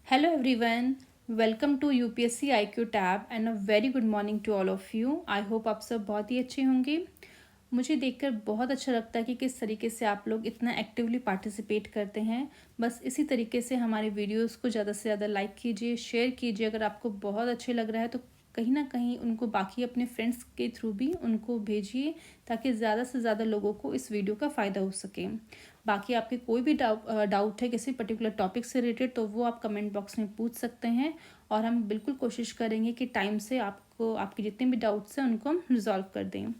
Hello everyone, welcome to UPSC IQ tab and a very good morning to all of you. I hope आप सब बहुत ही अच्छे होंगे। मुझे देखकर बहुत अच्छा लगता है कि किस तरीके से आप लोग इतना एक्टिवली पार्टिसिपेट करते हैं। बस इसी तरीके से हमारे वीडियोस को ज़्यादा से ज़्यादा लाइक कीजिए, शेयर कीजिए। अगर आपको बहुत अच्छे लग रहा है तो कहीं ना कहीं उनको बाकी अपने फ्रेंड्स के थ्रू भी उनको भेजिए, ताकि ज़्यादा से ज़्यादा लोगों को इस वीडियो का फ़ायदा हो सके। बाकी आपके कोई भी डाउट है किसी पर्टिकुलर टॉपिक से रिलेटेड तो वो आप कमेंट बॉक्स में पूछ सकते हैं, और हम बिल्कुल कोशिश करेंगे कि टाइम से आपको आपके जितने भी डाउट्स हैं उनको हम रिजॉल्व कर दें।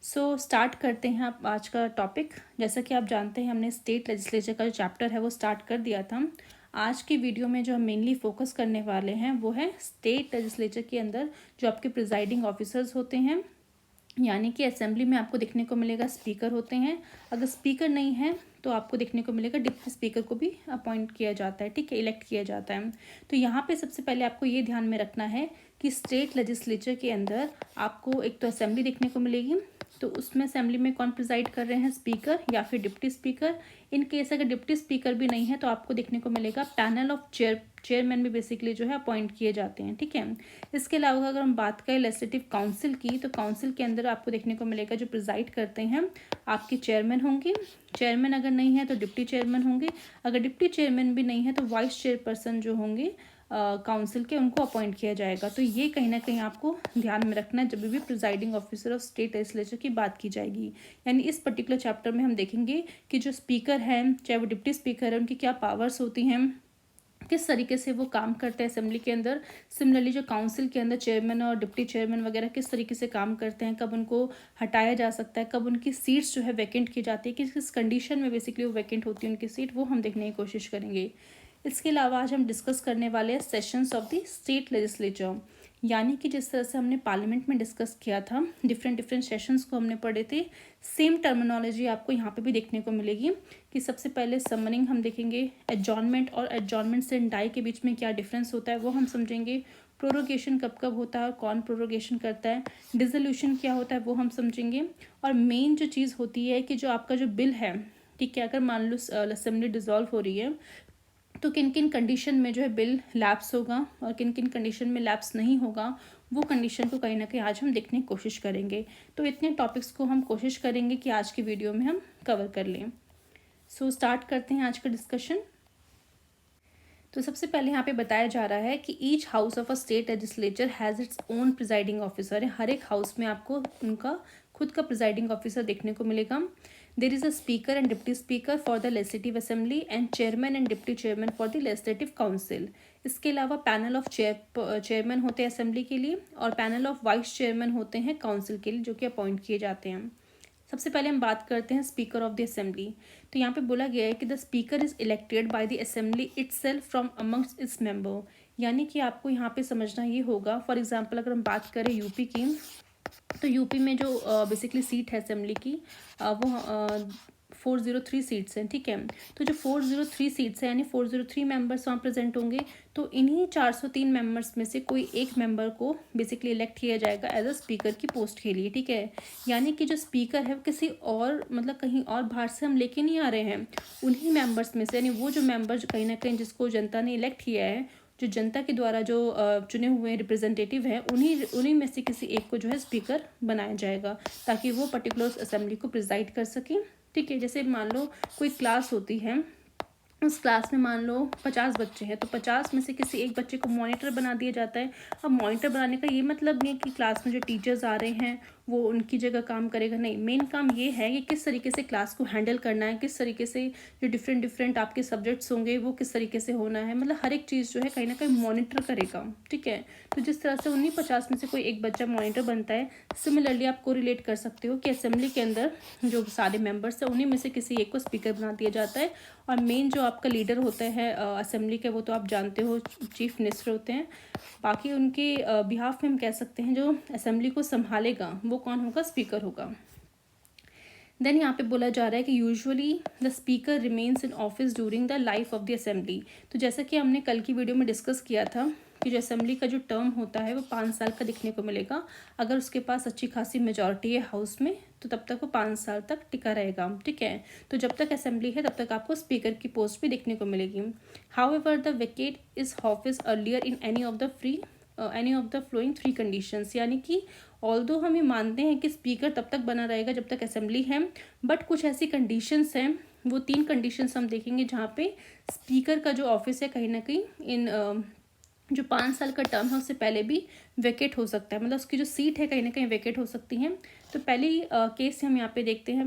स्टार्ट करते हैं आप आज का टॉपिक। जैसा कि आप जानते हैं हमने स्टेट लेजिस्लेचर का जो चैप्टर है वो स्टार्ट कर दिया था। आज की वीडियो में जो हम मेनली फोकस करने वाले हैं वो है स्टेट लेजिस्लेचर के अंदर जो आपके प्रिजाइडिंग ऑफिसर्स होते हैं, यानी कि असेंबली में आपको देखने को मिलेगा स्पीकर होते हैं। अगर स्पीकर नहीं है तो आपको देखने को मिलेगा डिप्टी स्पीकर को भी अपॉइंट किया जाता है, ठीक है, इलेक्ट किया जाता है। तो यहाँ पे सबसे पहले आपको ये ध्यान में रखना है कि स्टेट लेजिस्लेचर के अंदर आपको एक तो असेंबली देखने को मिलेगी, तो उसमें असेंबली में कौन प्रिजाइड कर रहे हैं, स्पीकर या फिर डिप्टी स्पीकर। इन केस अगर डिप्टी स्पीकर भी नहीं है तो आपको देखने को मिलेगा पैनल ऑफ चेयरमैन भी बेसिकली जो है अपॉइंट किए जाते हैं, ठीक है। इसके अलावा अगर हम बात करें लेजिस्लेटिव काउंसिल की, तो काउंसिल के अंदर आपको देखने को मिलेगा जो प्रिजाइड करते हैं आपके चेयरमैन होंगे। चेयरमैन अगर नहीं है तो डिप्टी चेयरमैन होंगे। अगर डिप्टी चेयरमैन भी नहीं है तो वाइस चेयरपर्सन जो होंगे काउंसिल के, उनको अपॉइंट किया जाएगा। तो ये कहीं ना कहीं आपको ध्यान में रखना है जब भी presiding officer of state legislature की बात की जाएगी। यानी इस पर्टिकुलर चैप्टर में हम देखेंगे कि जो स्पीकर है चाहे वो डिप्टी स्पीकर है, उनकी क्या पावर्स होती हैं, किस तरीके से वो काम करते हैं असेंबली के अंदर। सिमिलरली जो काउंसिल के अंदर चेयरमैन और डिप्टी चेयरमैन वगैरह किस तरीके से काम करते हैं, कब उनको हटाया जा सकता है, कब उनकी सीट्स जो है वैकेंट की जाती है, किस किस कंडीशन में बेसिकली वो वैकेंट होती है उनकी सीट, वो हम देखने की कोशिश करेंगे। इसके अलावा आज हम डिस्कस करने वाले हैं sessions of the state legislature, यानी कि जिस तरह से हमने पार्लियामेंट में डिस्कस किया था, डिफरेंट डिफरेंट सेशंस को हमने पढ़े थे, सेम टर्मिनोलॉजी आपको यहाँ पे भी देखने को मिलेगी। कि सबसे पहले समनिंग हम देखेंगे, एडजॉर्नमेंट और एडजॉर्नमेंट से डाई के बीच में क्या डिफरेंस होता है वो हम समझेंगे, प्रोरोगेशन कब कब होता है और कौन प्रोरोगेशन करता है, डिसोल्यूशन क्या होता है वो हम समझेंगे। और मेन जो चीज़ होती है कि जो आपका जो बिल है, ठीक है, अगर मान लो असेंबली डिसॉल्व हो रही है तो किन किन कंडीशन में जो है बिल लैप्स होगा और किन किन कंडीशन में लैप्स नहीं होगा, वो कंडीशन को कहीं ना कहीं आज हम देखने की कोशिश करेंगे। तो इतने टॉपिक्स को हम कोशिश करेंगे कि आज की वीडियो में हम कवर कर लें। स्टार्ट करते हैं आज का डिस्कशन। तो सबसे पहले यहाँ पे बताया जा रहा है कि each house of a state legislature has its own presiding officer. हर एक हाउस में आपको उनका खुद का प्रिजाइडिंग ऑफिसर देखने को मिलेगा। There is a speaker and deputy speaker for the legislative assembly and chairman and deputy chairman for the legislative council. इसके अलावा पैनल ऑफ चेयरमैन होते हैं असेंबली के लिए, और पैनल ऑफ वाइस चेयरमैन होते हैं काउंसिल के लिए, जो कि अपॉइंट किए जाते हैं। सबसे पहले हम बात करते हैं स्पीकर ऑफ द असेंबली। तो यहाँ पे बोला गया है कि the speaker is elected by the assembly itself from amongst its member. यानी कि आपको यहाँ पे समझना ये होगा, फॉर एग्जांपल अगर हम बात करें यूपी की, तो यूपी में जो बेसिकली सीट है असेंबली की, वो 403 सीट्स हैं, ठीक है। तो जो 403 सीट्स हैं यानी 403 मेंबर्स वहाँ प्रेजेंट होंगे। तो इन्हीं 403 मेंबर्स में से कोई एक मेंबर को बेसिकली इलेक्ट किया जाएगा एज अ स्पीकर की पोस्ट के लिए, ठीक है। यानी कि जो स्पीकर है वो किसी और मतलब कहीं और बाहर से हम लेके नहीं आ रहे हैं, उन्हीं मेंबर्स में से, यानी वो जो मेंबर कहीं ना कहीं जिसको जनता ने इलेक्ट किया है, जो जनता के द्वारा जो चुने हुए रिप्रेजेंटेटिव हैं, उन्हीं में से किसी एक को जो है स्पीकर बनाया जाएगा, ताकि वो पर्टिकुलर असेंबली को प्रिजाइड कर सकें, ठीक है। जैसे मान लो कोई क्लास होती है, उस क्लास में मान लो 50 बच्चे हैं, तो 50 में से किसी एक बच्चे को मॉनिटर बना दिया जाता है। अब मॉनिटर बनाने का ये मतलब नहीं है कि क्लास में जो टीचर्स आ रहे हैं वो उनकी जगह काम करेगा, नहीं। मेन काम ये है कि किस तरीके से क्लास को हैंडल करना है, किस तरीके से जो डिफरेंट डिफरेंट आपके सब्जेक्ट्स होंगे वो किस तरीके से होना है, मतलब हर एक चीज़ जो है कहीं ना कहीं मॉनिटर करेगा, ठीक है। तो जिस तरह से 1950 में से कोई एक बच्चा मॉनिटर बनता है, सिमिलरली आप को रिलेट कर सकते हो कि असेंबली के अंदर जो सारे मेंबर्स हैं उन्हीं में से किसी एक को स्पीकर बना दिया जाता है। और मेन जो आपका लीडर होता है असेंबली के, वो तो आप जानते हो चीफ मिनिस्टर होते हैं। बाकी उनके बिहाफ में हम कह सकते हैं जो असेंबली को संभालेगा वो कौन होगा, स्पीकर होगा। देन यहाँ पे बोला जा रहा है कि usually the speaker remains in office during the life of the assembly. तो जैसा कि हमने कल की वीडियो में डिस्कस किया था कि जो असेंबली का जो टर्म होता है वो 5 साल का दिखने को मिलेगा। अगर उसके पास अच्छी खासी मेजॉरिटी है हाउस में तो तब तक वो 5 साल तक टिका रहेगा, ठीक है। तो जब तक असेंबली है तब तक आपको स्पीकर की पोस्ट भी देखने को मिलेगी। How ever the vacate is office earlier in any of the flowing 3 conditions, यानी कि ऑल्दो हम ये मानते हैं कि स्पीकर तब तक बना रहेगा जब तक असेंबली है, बट कुछ ऐसी कंडीशंस हैं, वो 3 कंडीशंस हम देखेंगे जहाँ पे स्पीकर का जो ऑफिस है कहीं ना कहीं इन जो 5 साल का टर्म है उससे पहले भी वेकेट हो सकता है, मतलब उसकी जो सीट है कहीं ना कहीं वेकेट हो सकती है। तो पहली केस हम यहाँ पे देखते हैं,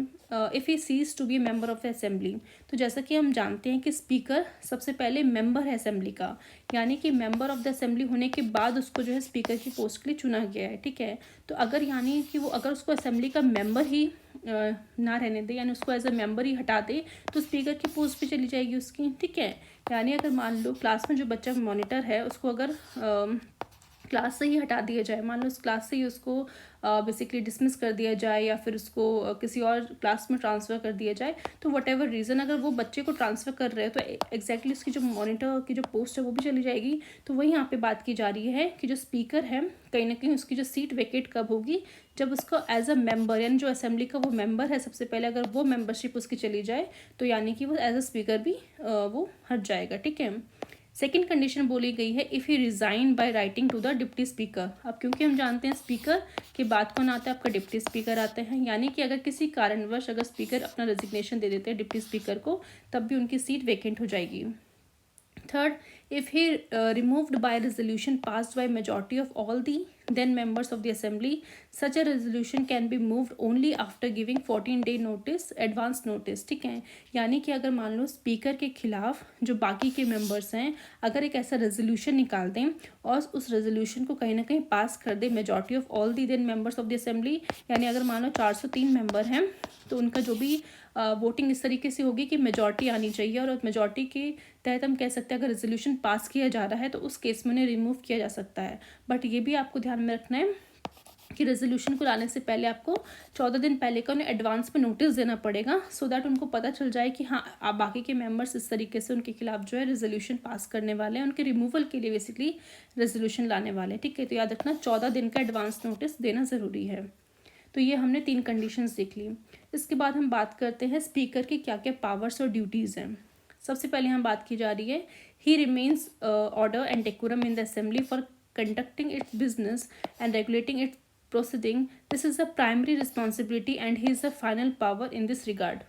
if he cease to be a member of the assembly. तो जैसा कि हम जानते हैं कि स्पीकर सबसे पहले मेंबर है असेंबली का, यानी कि मेंबर ऑफ द असेंबली होने के बाद उसको जो है स्पीकर की पोस्ट के लिए चुना गया है, ठीक है। तो अगर यानी कि वो अगर उसको असेंबली का मेंबर ही ना रहने दे, यानी उसको एज ए मेंबर ही हटा दे, तो स्पीकर की पोस्ट भी चली जाएगी उसकी, ठीक है। यानी अगर मान लो क्लास में जो बच्चा मॉनिटर है उसको अगर क्लास से ही हटा दिया जाए, मान लो उस क्लास से ही उसको बेसिकली डिसमिस कर दिया जाए या फिर उसको किसी और क्लास में ट्रांसफ़र कर दिया जाए, तो वट एवर रीज़न अगर वो बच्चे को ट्रांसफ़र कर रहे हैं तो एग्जैक्टली उसकी जो मॉनिटर की जो पोस्ट है वो भी चली जाएगी। तो वही यहाँ पे बात की जा रही है कि जो स्पीकर है कहीं ना कहीं उसकी जो सीट वेकेट कब होगी, जब उसको एज अ मेंबर, यानी जो असेंबली का वो मेंबर है सबसे पहले अगर वो मेंबरशिप उसकी चली जाए तो यानी कि वो एज अ स्पीकर भी वो हट जाएगा, ठीक है। सेकेंड कंडीशन बोली गई है if he resign by writing to the deputy speaker. अब क्योंकि हम जानते हैं स्पीकर के बाद कौन आता है, आपका डिप्टी स्पीकर आते हैं, यानी कि अगर किसी कारणवश अगर स्पीकर अपना रेजिग्नेशन दे देते हैं डिप्टी स्पीकर को तब भी उनकी सीट वेकेंट हो जाएगी। Third, if he removed by resolution passed by majority of all the then members of the assembly, such a resolution can be moved only after giving 14-day notice, advance notice, ठीक है। यानी कि अगर मान लो speaker के खिलाफ जो बाकी के मेंबर्स हैं अगर एक ऐसा रेजोल्यूशन निकाल दें और उस रेजोल्यूशन को कहीं ना कहीं पास कर दे majority of all the then members of the assembly, यानी अगर मान लो 403 मेंबर हैं तो उनका जो भी वोटिंग इस तरीके से होगी कि मेजॉरिटी आनी चाहिए, और मेजॉरिटी के तहत हम कह सकते हैं अगर रेजोल्यूशन पास किया जा रहा है तो उस केस में उन्हें रिमूव किया जा सकता है। बट ये भी आपको ध्यान में रखना है कि रेजोल्यूशन को लाने से पहले आपको 14 दिन पहले का उन्हें एडवांस में नोटिस देना पड़ेगा, सो दैट उनको पता चल जाए कि हाँ आप बाकी के मेंबर्स इस तरीके से उनके खिलाफ जो है रेजोल्यूशन पास करने वाले हैं, उनके रिमूवल के लिए बेसिकली रेजोल्यूशन लाने वाले हैं, ठीक है। तो याद रखना 14 दिन का एडवांस नोटिस देना ज़रूरी है। तो ये हमने 3 कंडीशंस देख ली। इसके बाद हम बात करते हैं स्पीकर की क्या क्या पावर्स और ड्यूटीज़ हैं। सबसे पहले हम बात की जा रही है ही remains order and decorum in the assembly for conducting it's business and regulating it's proceeding. This is the primary responsibility and he is the final power in this regard.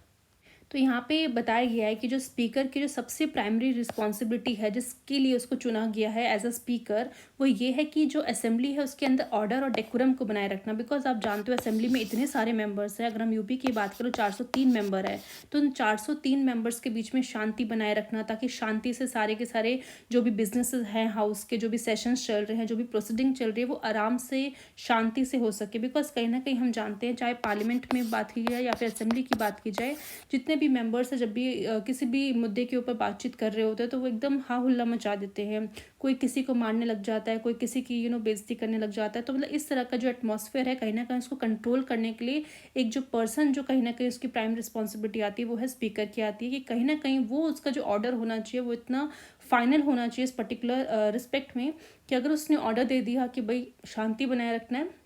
तो यहाँ पे बताया गया है कि जो स्पीकर की जो सबसे प्राइमरी रिस्पॉन्सिबिलिटी है जिसके लिए उसको चुना गया है एज अ स्पीकर, वो ये है कि जो असेंबली है उसके अंदर ऑर्डर और डेकोरम को बनाए रखना। बिकॉज आप जानते हो असेंबली में इतने सारे मेंबर्स हैं, अगर हम यूपी की बात करो 403 मेंबर है, तो उन 403 मेंबर्स के बीच में शांति बनाए रखना ताकि शांति से सारे के सारे जो भी बिजनेसेस हैं हाउस के, जो भी सेशंस चल रहे हैं, जो भी प्रोसीडिंग चल रही है वो आराम से शांति से हो सके। बिकॉज कहीं ना कहीं हम जानते हैं चाहे पार्लियामेंट में बात की जाए या फिर असेंबली की बात की जाए, जितने भी मेंबर्स हैं जब भी किसी भी मुद्दे के ऊपर बातचीत कर रहे होते हैं तो वो एकदम हा हुल्ला मचा देते हैं, कोई किसी को मारने लग जाता है, कोई किसी की बेइज्जती करने लग जाता है। तो मतलब इस तरह का जो एटमॉस्फेयर है कहीं ना कहीं उसको कंट्रोल करने के लिए एक जो पर्सन जो कहीं ना कहीं उसकी प्राइम रिस्पॉन्सिबिलिटी आती है वो है स्पीकर की आती है, कि कहीं ना कहीं वो उसका जो ऑर्डर होना चाहिए वो इतना फाइनल होना चाहिए इस पर्टिकुलर रिस्पेक्ट में कि अगर उसने ऑर्डर दे दिया कि भाई शांति बनाए रखना है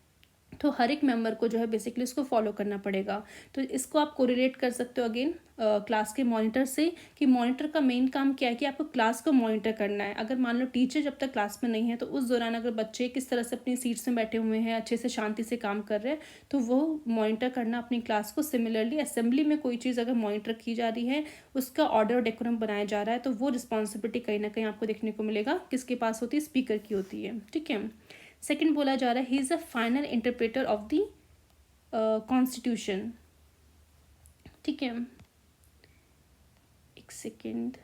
तो हर एक मेंबर को जो है बेसिकली इसको फॉलो करना पड़ेगा। तो इसको आप कोरिलेट कर सकते हो अगेन क्लास के मॉनिटर से, कि मॉनिटर का मेन काम क्या है कि आपको क्लास को मॉनिटर करना है। अगर मान लो टीचर जब तक क्लास में नहीं है तो उस दौरान अगर बच्चे किस तरह से अपनी सीट्स में बैठे हुए हैं, अच्छे से शांति से काम कर रहे हैं, तो वो मॉनिटर करना अपनी क्लास को। सिमिलरली असेंबली में कोई चीज़ अगर मॉनिटर की जा रही है, उसका ऑर्डर और डेकोरम बनाया जा रहा है, तो वो रिस्पॉन्सिबिलिटी कहीं ना कहीं आपको देखने को मिलेगा किसके पास होती है, स्पीकर की होती है, ठीक है। सेकेंड बोला जा रहा है he is a final interpreter of the constitution, ठीक है। एक सेकेंड,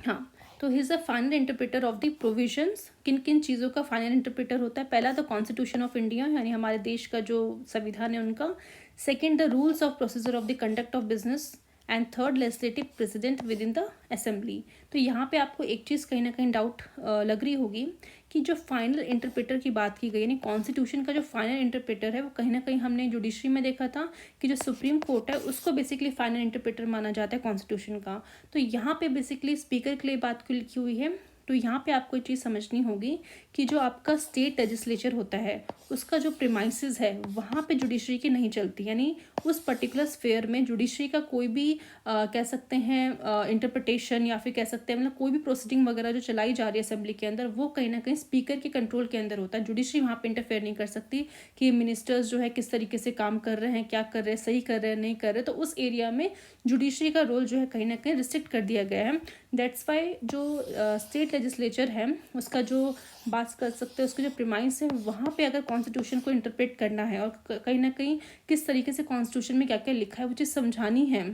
हाँ, तो he is a final interpreter of the provisions. किन किन चीज़ों का फाइनल इंटरप्रेटर होता है? पहला द कॉन्स्टिट्यूशन ऑफ इंडिया, यानी हमारे देश का जो संविधान है उनका। Second the rules of procedure of the conduct of business, and third legislative president with in the assembly. तो यहाँ पे आपको एक चीज़ कहीं ना कहीं डाउट लग रही होगी कि जो फाइनल इंटरप्रेटर की बात की गई, यानी कॉन्स्टिट्यूशन का जो फाइनल इंटरप्रेटर है, वो कहीं ना कहीं हमने जुडिशरी में देखा था कि जो सुप्रीम कोर्ट है उसको बेसिकली फाइनल इंटरप्रेटर माना जाता है कॉन्स्टिट्यूशन का। तो यहाँ पे बेसिकली स्पीकर के लिए बात क्यों लिखी हुई है, तो यहाँ पे आपको एक चीज़ समझनी होगी कि जो आपका स्टेट लेजिस्लेचर होता है उसका जो प्रीमाइसेस है वहाँ पे जुडिशरी की नहीं चलती, यानी उस पर्टिकुलर स्फेयर में जुडिशरी का कोई भी कह सकते हैं इंटरप्रिटेशन या फिर कह सकते हैं मतलब कोई भी प्रोसीडिंग वगैरह जो चलाई जा रही है असेंबली के अंदर, वो कहीं ना कहीं स्पीकर के कंट्रोल के अंदर होता है। जुडिशरी वहाँ पे इंटरफेयर नहीं कर सकती कि मिनिस्टर्स जो है किस तरीके से काम कर रहे हैं, क्या कर रहे हैं, सही कर रहे हैं, नहीं कर रहे। तो उस एरिया में जुडिशरी का रोल जो है कहीं ना कहीं रिस्ट्रिक्ट कर दिया गया है। दैट्स वाई जो स्टेट लेजिस्लेचर है उसका जो बात कर सकते हैं उसके जो प्रीमाइस है वहाँ पे अगर कॉन्स्टिट्यूशन को इंटरप्रेट करना है और कहीं ना कहीं किस तरीके से कॉन्स्टिट्यूशन में क्या क्या लिखा है वो चीज़ समझानी है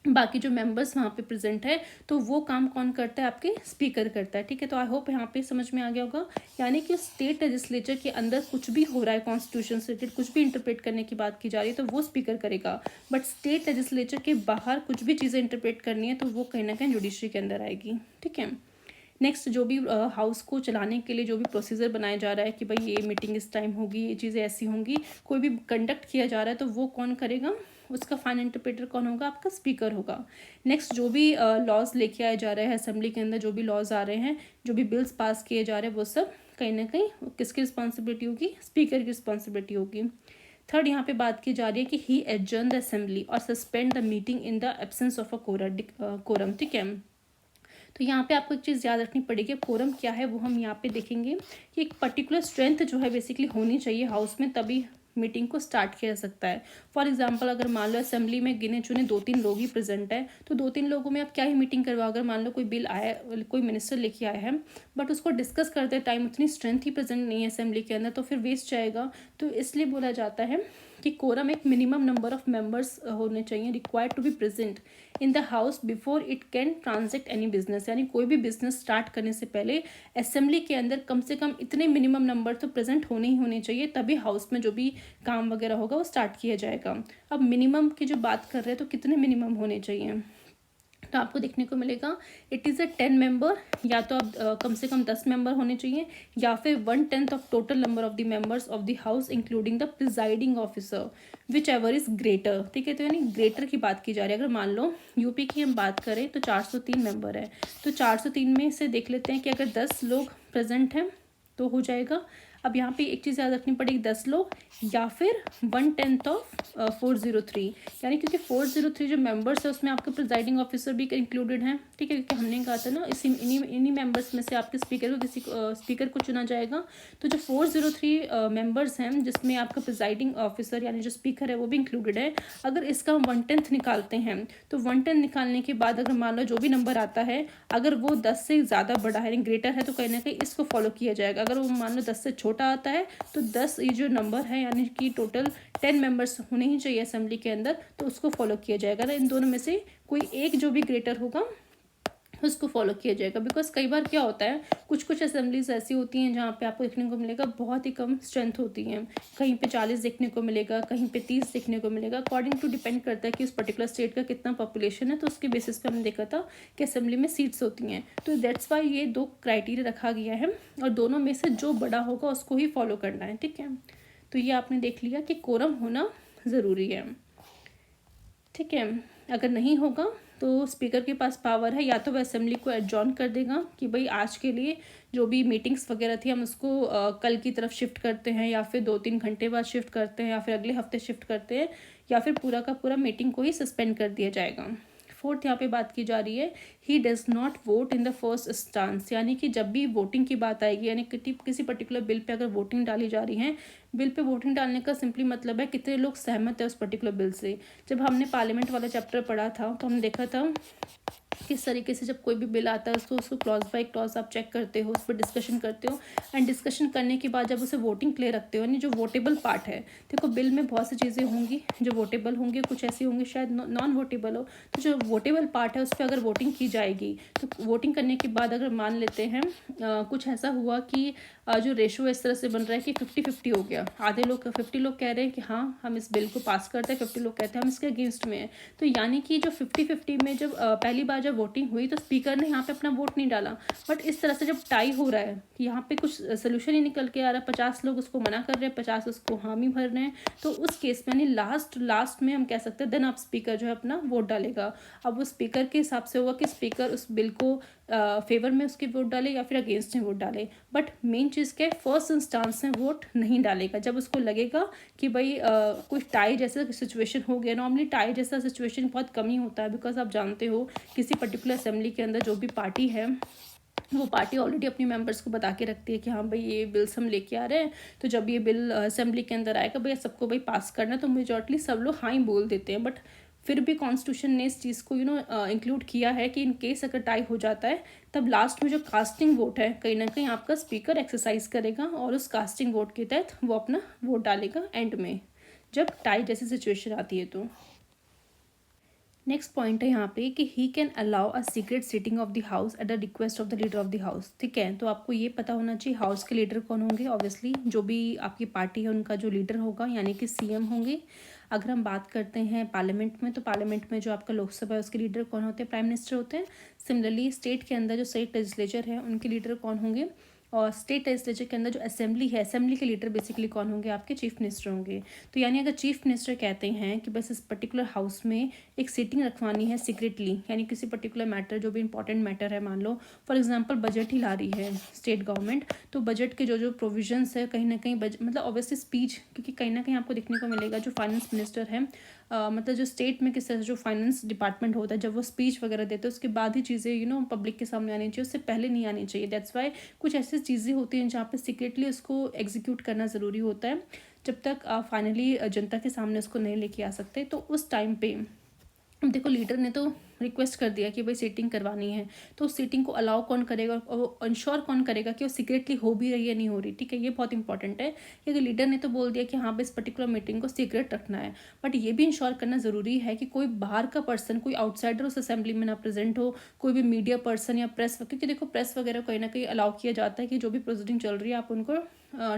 बाकी जो मेंबर्स वहाँ पे प्रेजेंट है, तो वो काम कौन करता है, आपके स्पीकर करता है। ठीक है, तो आई होप यहाँ पे समझ में आ गया होगा। यानी कि स्टेट लेजिस्लेचर के अंदर कुछ भी हो रहा है कॉन्स्टिट्यूशन से रिलेटेड, कुछ भी इंटरप्रेट करने की बात की जा रही है तो वो स्पीकर करेगा, बट स्टेट लेजिस्लेचर के बाहर कुछ भी चीज़ें इंटरप्रेट करनी है तो वो कहीं ना कहीं जुडिशरी के अंदर आएगी। ठीक है, नेक्स्ट जो भी हाउस को चलाने के लिए जो भी प्रोसीजर बनाया जा रहा है कि भाई ये मीटिंग इस टाइम होगी, ये चीज़ें ऐसी होंगी, कोई भी कंडक्ट किया जा रहा है तो वो कौन करेगा, उसका फाइनल इंटरप्रेटर कौन होगा, आपका स्पीकर होगा। नेक्स्ट जो भी लॉज लेके आए जा रहे हैं असेंबली के अंदर, जो भी लॉज आ रहे हैं, जो भी बिल्स पास किए जा रहे हैं, वो सब कहीं ना कहीं किसकी रिस्पॉन्सिबिलिटी होगी, स्पीकर की रिस्पॉन्सिबिलिटी होगी। थर्ड यहाँ पे बात की जा रही है कि ही एडजर्न द असेंबली और suspend the meeting in the absence of a quorum. ठीक है, तो यहाँ पे आपको एक चीज़ याद रखनी पड़ेगी, कोरम क्या है वो हम यहाँ पे देखेंगे कि एक पर्टिकुलर स्ट्रेंथ जो है बेसिकली होनी चाहिए हाउस में, तभी मीटिंग को स्टार्ट किया जा सकता है। फॉर एग्जांपल अगर मान लो असेंबली में गिने चुने 2-3 लोग ही प्रेजेंट है तो 2-3 लोगों में आप क्या ही मीटिंग करवाओ। अगर मान लो कोई बिल आया, कोई मिनिस्टर लेके आया है बट उसको डिस्कस करते टाइम उतनी स्ट्रेंथ ही प्रेजेंट नहीं है असेंबली के अंदर, तो फिर वेस्ट जाएगा। तो इसलिए बोला जाता है कि कोरम एक मिनिमम नंबर ऑफ मेंबर्स होने चाहिए required to be present in the house before it can transact any business. यानी कोई भी बिजनेस स्टार्ट करने से पहले असेंबली के अंदर कम से कम इतने मिनिमम नंबर तो प्रेजेंट होने ही होने चाहिए, तभी हाउस में जो भी काम वगैरह होगा वो स्टार्ट किया जाएगा। अब मिनिमम की जो बात कर रहे हैं तो कितने मिनिमम होने चाहिए, तो आपको देखने को मिलेगा इट इज़ अ 10 मेंबर, या तो आप कम से कम 10 मेंबर होने चाहिए, या फिर 1/10 of total number of the members of the house including the presiding officer which ever is greater. ठीक है, तो यानी ग्रेटर की बात की जा रही है। अगर मान लो यूपी की हम बात करें तो 403 मेंबर है, तो 403 में से देख लेते हैं कि अगर 10 लोग प्रेजेंट हैं तो हो जाएगा। अब यहाँ पे एक चीज़ याद रखनी पड़ेगी, 10 लोग या फिर 1/10 ऑफ 403, यानी क्योंकि 403 जो मेंबर्स है उसमें आपके प्रिजाइडिंग ऑफिसर भी इंक्लूडेड हैं। ठीक है, क्योंकि हमने कहा था ना इन्हीं मेंबर्स में से आपके स्पीकर को चुना जाएगा। तो जो 403 मेंबर्स हैं जिसमें आपका प्रिजाइडिंग ऑफिसर यानी जो स्पीकर है वो भी इंक्लूडेड है। अगर इसका हम 1/10 निकालते हैं तो 1/10 निकालने के बाद अगर मान लो जो भी नंबर आता है अगर वो 10 से ज़्यादा बड़ा है, ग्रेटर है, तो कहीं ना कहीं इसको फॉलो किया जाएगा। अगर वो मान लो 10 से छोटा आता है तो 10 ये जो नंबर है यानी कि टोटल 10 मेंबर्स होने ही चाहिए असेंबली के अंदर, तो उसको फॉलो किया जाएगा ना। इन दोनों में से कोई एक जो भी ग्रेटर होगा उसको फॉलो किया जाएगा। बिकॉज कई बार क्या होता है, कुछ असेंबलीज ऐसी होती हैं जहाँ पे आपको देखने को मिलेगा बहुत ही कम स्ट्रेंथ होती है, कहीं पे 40 देखने को मिलेगा, कहीं पे 30 देखने को मिलेगा। अकॉर्डिंग टू डिपेंड करता है कि उस पर्टिकुलर स्टेट का कितना पॉपुलेशन है, तो उसके बेसिस पे हमने देखा था कि असेंबली में सीट्स होती हैं। तो दैट्स वाई ये 2 क्राइटेरिया रखा गया है और दोनों में से जो बड़ा होगा उसको ही फॉलो करना है। ठीक है, तो ये आपने देख लिया कि कोरम होना ज़रूरी है। ठीक है, अगर नहीं होगा तो स्पीकर के पास पावर है, या तो वह असेंबली को एडजॉर्न कर देगा कि भाई आज के लिए जो भी मीटिंग्स वगैरह थी हम उसको कल की तरफ शिफ्ट करते हैं, या फिर 2-3 घंटे बाद शिफ्ट करते हैं, या फिर अगले हफ्ते शिफ्ट करते हैं, या फिर पूरा का पूरा मीटिंग को ही सस्पेंड कर दिया जाएगा। फोर्थ यहाँ पे बात की जा रही है, he does not vote in the first instance, यानी कि जब भी वोटिंग की बात आएगी, यानी किसी पर्टिकुलर बिल पे अगर वोटिंग डाली जा रही है, बिल पे वोटिंग डालने का सिंपली मतलब है कितने लोग सहमत है उस पर्टिकुलर बिल से। जब हमने पार्लियामेंट वाला चैप्टर पढ़ा था तो हमने देखा था किस तरीके से जब कोई भी बिल आता है उसको क्लॉज बाय क्लॉज आप चेक करते हो, उस पर डिस्कशन करते हो, एंड डिस्कशन करने के बाद जब उसे वोटिंग के लिए रखते हो, यानी जो वोटेबल पार्ट है, देखो बिल में बहुत सी चीज़ें होंगी जो वोटेबल होंगी, कुछ ऐसी होंगी शायद नॉन वोटेबल हो। तो जो वोटेबल पार्ट है उस पर अगर वोटिंग की जाएगी तो वोटिंग करने के बाद अगर मान लेते हैं कुछ ऐसा हुआ कि जो रेशो इस तरह से बन रहा है कि 50-50 हो गया, आधे लोग 50 लोग कह रहे हैं कि हाँ हम इस बिल को पास करते हैं, 50 लोग कहते हैं हम इसके अगेंस्ट में हैं, तो यानी कि जो 50-50 में जब पहली बार जब वोटिंग हुई तो स्पीकर ने यहाँ पे अपना वोट नहीं डाला, बट इस तरह से जब टाई हो रहा है यहाँ पे कुछ सोल्यूशन ही निकल के आ रहा है, 50 लोग उसको मना कर रहे हैं, 50 उसको हामी भर रहे हैं, तो उस केस में यानी लास्ट में हम कह सकते हैं देन आप स्पीकर जो है अपना वोट डालेगा। अब वो स्पीकर के हिसाब से होगा कि स्पीकर उस बिल को फेवर में उसके वोट डाले या फिर अगेंस्ट में वोट डाले, बट मेन चीज़ क्या है, फर्स्ट इंस्टांस में वोट नहीं डालेगा जब उसको लगेगा कि भाई कुछ टाई जैसा सिचुएशन हो गया। नॉर्मली टाई जैसा सिचुएशन बहुत कम ही होता है, बिकॉज आप जानते हो किसी पर्टिकुलर असेंबली के अंदर जो भी पार्टी है वो पार्टी ऑलरेडी अपनी मेंबर्स को बता के रखती है कि हाँ भाई ये बिल्स हम लेके आ रहे हैं, तो जब ये बिल असेंबली के अंदर आएगा भैया सबको भाई पास करना है, तो मेजॉरिटली सब लोग हाँ ही बोल देते हैं। बट फिर भी कॉन्स्टिट्यूशन ने इस चीज़ को इंक्लूड किया है कि इन केस अगर टाई हो जाता है तब लास्ट में जो कास्टिंग वोट है कहीं ना कहीं आपका स्पीकर एक्सरसाइज करेगा और उस कास्टिंग वोट के तहत वो अपना वोट डालेगा एंड में जब टाई जैसी सिचुएशन आती है। तो नेक्स्ट पॉइंट है यहाँ पे कि he can allow a secret sitting of the house at the request of the leader of the house. ठीक है, तो आपको ये पता होना चाहिए हाउस के लीडर कौन होंगे। ऑब्वियसली जो भी आपकी पार्टी है उनका जो लीडर होगा यानी कि सीएम होंगे। अगर हम बात करते हैं पार्लियामेंट में, तो पार्लियामेंट में जो आपका लोकसभा है उसके लीडर कौन होते हैं, प्राइम मिनिस्टर होते हैं। सिमिलरली स्टेट के अंदर जो स्टेट लेजिस्लेचर है उनके लीडर कौन होंगे, और स्टेट लेजिस्लेचर के अंदर जो असेंबली है, असेंबली के लीडर बेसिकली कौन होंगे, आपके चीफ मिनिस्टर होंगे। तो यानी अगर चीफ मिनिस्टर कहते हैं कि बस इस पर्टिकुलर हाउस में एक सीटिंग रखवानी है सीक्रेटली, यानी किसी पर्टिकुलर मैटर जो भी इंपॉर्टेंट मैटर है, मान लो फॉर एग्जांपल बजट ही ला रही है स्टेट गवर्नमेंट, तो बजट के जो जो प्रोविजंस है कहीं ना कहीं मतलब ऑब्वियसली स्पीच, क्योंकि कहीं ना कहीं आपको देखने को मिलेगा जो फाइनेंस मिनिस्टर है मतलब जो स्टेट में किस तरह से जो फाइनेंस डिपार्टमेंट होता है जब वो स्पीच वगैरह देते हैं उसके बाद ही चीज़ें पब्लिक के सामने आनी चाहिए, उससे पहले नहीं आनी चाहिए। दैट्स वाई कुछ ऐसी चीज़ें होती हैं जहाँ पे सीक्रेटली उसको एग्जीक्यूट करना ज़रूरी होता है जब तक आप फाइनली जनता के सामने उसको नहीं लेके आ सकते। तो उस टाइम पे देखो लीडर ने तो रिक्वेस्ट कर दिया कि भाई सीटिंग करवानी है, तो उस सीटिंग को अलाउ कौन करेगा और इंश्योर कौन करेगा कि वो सीक्रेटली हो भी रही है नहीं हो रही। ठीक है, ये बहुत इंपॉर्टेंट है कि अगर लीडर ने तो बोल दिया कि हाँ भाई इस पर्टिकुलर मीटिंग को सीक्रेट रखना है, बट ये भी इंश्योर करना ज़रूरी है कि कोई बाहर का पर्सन, कोई आउटसाइडर उस असेंबली में ना प्रेजेंट हो, कोई भी मीडिया पर्सन या प्रेस, क्योंकि देखो प्रेस वगैरह कहीं ना कहीं अलाउ किया जाता है कि जो भी प्रोसीडिंग चल रही है आप उनको